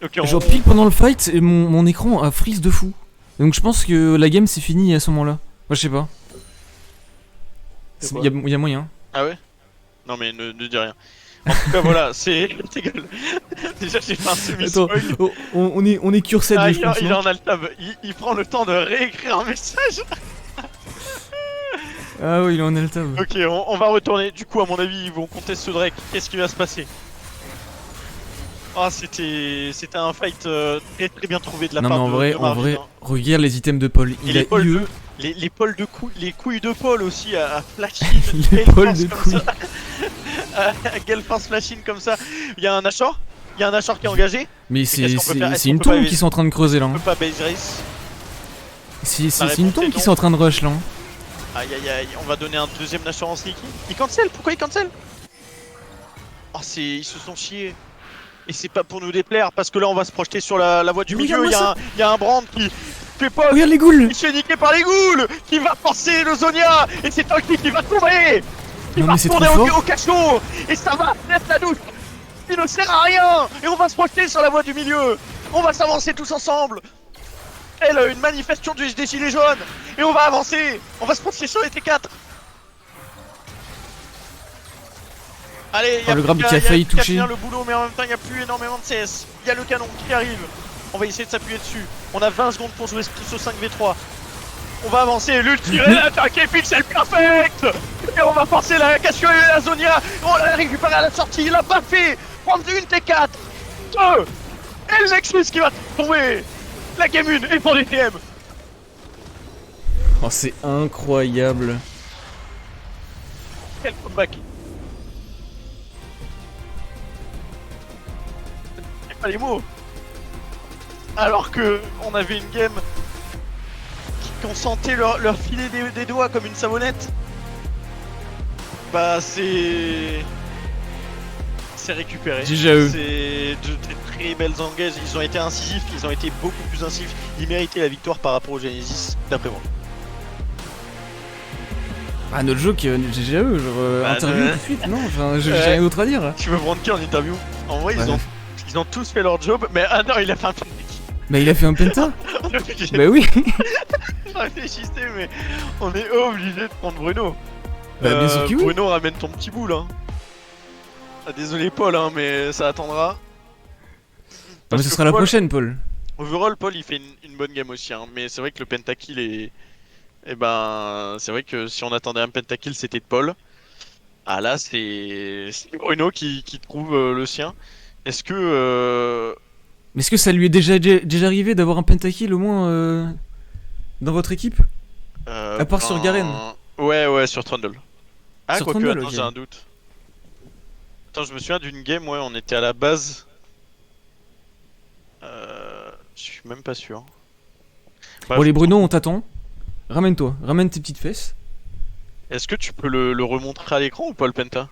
Ok, Genre pile pendant le fight, et mon écran a freeze de fou. Donc je pense que la game c'est fini à ce moment-là. Moi je sais pas. C'est Il quoi y a moyen. Ah ouais? Non, mais ne dis rien. En tout cas, voilà, c'est. Ta gueule. Déjà, j'ai fait un Attends, semi-spoil. on est cursed, Ah, je pense. il est non en alt-tab. Il prend le temps de réécrire un message. Ah oui, il est en alt-tab. Ok, on va retourner. Du coup, à mon avis, ils vont contester ce Drake. Qu'est-ce qui va se passer? Ah, c'était un fight très très bien trouvé de la Non mais part en de vrai, Marvin, hein. regarde les items de Paul. Et Il les a pôles IE. les pôles de couilles, les couilles de Paul aussi à Flashing. Les pôles de couilles. À Galeforce Flashing comme ça. Il y a un Nashor. Il y a un Nashor qui est engagé. Mais qu'est-ce qu'on peut faire? Est-ce c'est qu'on une peut pas tombe baiser? qu'ils sont en train de creuser là. On hein. peut pas base race. C'est La une réponse tombe est qu'ils non. sont en train de rush là. hein. Aïe aïe aïe, on va donner un deuxième Nashor en sneaky. Il cancel, pourquoi il cancel? Oh, ils se sont chiés. Et c'est pas pour nous déplaire, parce que là on va se projeter sur la voie du milieu. Regarde-moi Il y a un Brand qui fait pas. Regarde les ghouls. Il se fait niquer par les ghouls. Qui va forcer le Zonia. Et c'est Tolkien qui va tomber. Qui Non va mais c'est trop retourner fort. au cachot. Et ça va mettre la douche. Il ne sert à rien. Et on va se projeter sur la voie du milieu. On va s'avancer tous ensemble. Elle, une manifestation des gilets jaunes. Et on va avancer. On va se projeter sur les T4. Allez, Oh, le grab qui a failli toucher. finir le boulot, mais en même temps, il n'y a plus énormément de CS. Il y a le canon qui arrive. On va essayer de s'appuyer dessus. On a 20 secondes pour jouer tous au 5v3. On va avancer. L'ulti l'attaque est pixel perfect. Et on va forcer la Cassio et la Zonia. On l'a récupéré à la sortie. Il a pas fait. Prendre une T4. 2. Et le Nexus qui va tomber. La game 1 et pour DTM. Oh c'est incroyable. Quel comeback. J'ai pas les mots. Alors que on avait une game qu'on sentait leur filer des doigts comme une savonnette. Bah c'est récupéré. GG à eux. C'est de très belles engages. Ils ont été incisifs, ils ont été beaucoup plus incisifs. Ils méritaient la victoire par rapport au Genesis, d'après moi. Ah notre jeu qui GG à eux, genre Bah, interview de- tout de suite, non enfin j'ai Ouais. rien d'autre à dire. Tu veux prendre qui en interview? En vrai, Ouais. ils ont tous fait leur job, mais ah non, il a fait un panique. Bah il a fait un penta. Je Bah oui. réfléchissais, mais on est obligé de prendre Bruno. Bah bien sûr que oui. Bruno, ramène ton petit boule. Hein. Ah, désolé, Paul, hein, mais ça attendra. Non, mais Parce ce que sera la Paul- prochaine Paul. Overall, Paul, il fait une bonne game aussi. Hein, mais c'est vrai que le pentakill est. Eh ben, c'est vrai que si on attendait un pentakill, c'était de Paul. Ah là, c'est Bruno qui trouve le sien. Est-ce que. Mais est-ce que ça lui est déjà arrivé d'avoir un pentakill au moins dans votre équipe? À part sur Garen. Ouais, sur Trundle. Ah, Sur quoique, Trundle, attends, ok. j'ai un doute. Attends, je me souviens d'une game, ouais, on était à la base. Je suis même pas sûr. Bref, Bon les Bruno on t'attend. Ramène-toi, ramène tes petites fesses. est-ce que tu peux le remontrer à l'écran ou pas le Penta?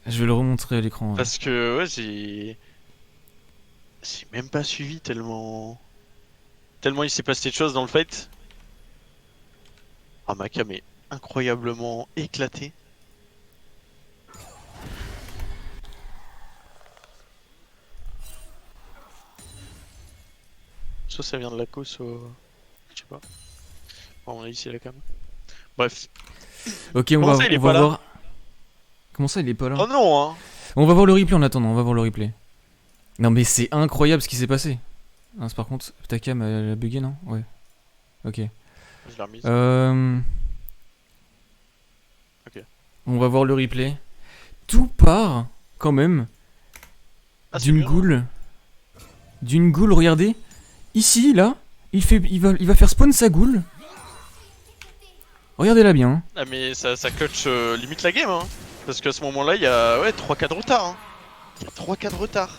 Je vais le remontrer à l'écran. Ouais. Parce que, ouais, j'ai même pas suivi tellement. Tellement il s'est passé de choses dans le fight. Ah, ma cam est incroyablement éclatée. soit ça vient de la cause, soit. Je sais pas. Bon, on a ici la cam. Bref. Ok, on Comment va, ça, il est on pas va là voir. Comment ça, il est pas là? Oh non, hein. On va voir le replay en attendant, on va voir le replay. Non mais c'est incroyable ce qui s'est passé. Ah, par contre, ta cam elle a bugué, non? Ouais. Ok. Je l'ai remise. Ok. On va voir le replay. Tout part, quand même, Ah, c'est d'une mieux, non goule. D'une goule, regardez. Ici, là, il va faire spawn sa goule. Regardez-la bien. Hein. Ah, mais ça clutch limite la game, hein. Parce qu'à ce moment-là, il y a 3K de retard. Hein. Il y a 3K de retard.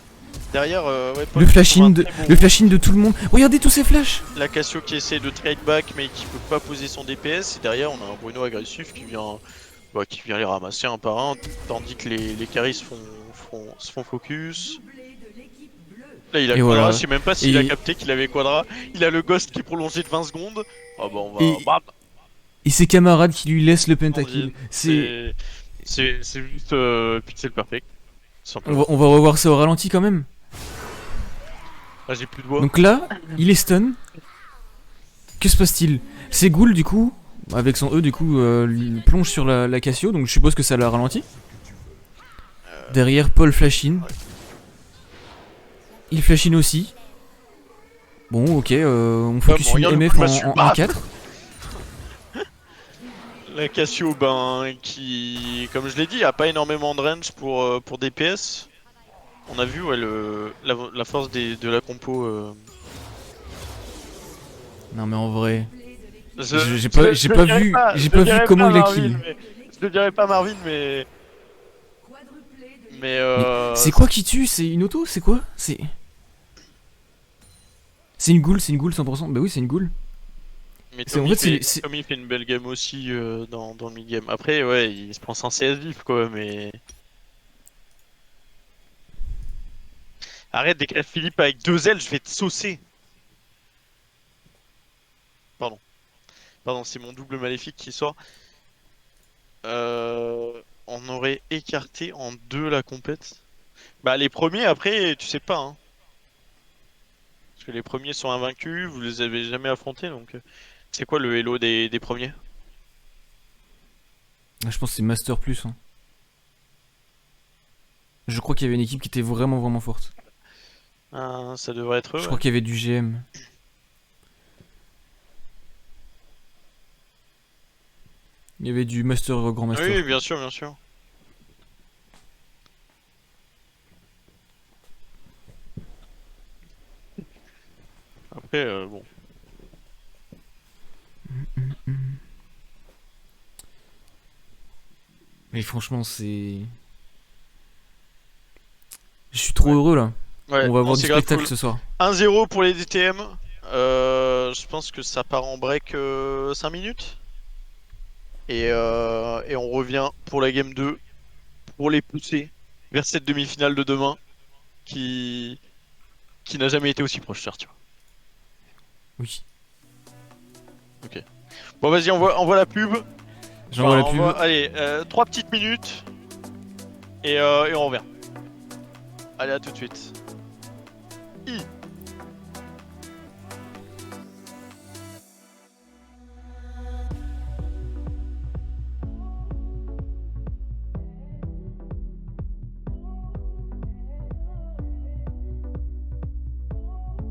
Derrière, Paul Le qui flash trouve in un de, très bon le flash in de tout le monde. Regardez tous ces flashs. La Cassio qui essaie de trade back mais qui peut pas poser son DPS. Et derrière, on a un Bruno agressif qui vient les ramasser un par un. Tandis que les carries se font focus. Là, il a Et Quadra. voilà. Je sais même pas s'il a Et- capté qu'il avait Quadra. Il a le Ghost qui est prolongé de 20 secondes. Ah bah, on va. Et- Bam, Et ses camarades qui lui laissent le pentakill. tranquille. C'est. C'est juste pixel perfect. On Simplement. va, on va revoir ça au ralenti quand même. Ah, j'ai plus de voix. Donc là, il est stun. Que se passe-t-il? C'est Ghoul du coup, avec son E du coup, il plonge sur la Cassio, donc je suppose que ça l'a ralenti. Derrière, Paul flash in. Ouais. Il flash in aussi. Bon, ok, on focus bon, une regarde le MF coup de en, massue. en Bam 1-4. La Cassio, qui, comme je l'ai dit, a pas énormément de range pour DPS. On a vu la force de la compo. Non mais en vrai, Je j'ai pas dirais vu, j'ai je pas vu dirais comment il a Marvin, kill. je le dirais pas Marvin, mais Mais c'est quoi qui tue? C'est une auto? C'est quoi? C'est une Ghoul 100%. Bah oui, c'est une Ghoul. mais En fait, Tommy fait une belle game aussi dans le mid-game. Après, ouais, il se prend 100 CS vif quoi, mais. Arrête d'écrire Philippe avec 2 L, je vais te saucer. Pardon, c'est mon double maléfique qui sort. On aurait écarté en 2 la compète. Bah les premiers après, tu sais pas hein. Parce que les premiers sont invaincus, vous les avez jamais affrontés donc. C'est quoi le hello des premiers? Je pense que c'est Master Plus. Hein. Je crois qu'il y avait une équipe qui était vraiment forte. Ah, ça devrait être eux. Je Ouais. crois qu'il y avait du GM. Il y avait du Master Grand Master. Oui, bien sûr, bien sûr. Après, bon. Mais franchement, c'est. Je suis trop heureux là. Ouais, On va voir du c'est grave spectacle cool. ce soir. 1-0 pour les DTM. Je pense que ça part en break 5 minutes. Et on revient pour la game 2 pour les pousser vers cette demi-finale de demain qui n'a jamais été aussi proche, certes. Tu vois. Oui. Bon, vas-y, envoie la pub. J'envoie la pub. Allez, 3 petites minutes et on revient. Allez, à tout de suite.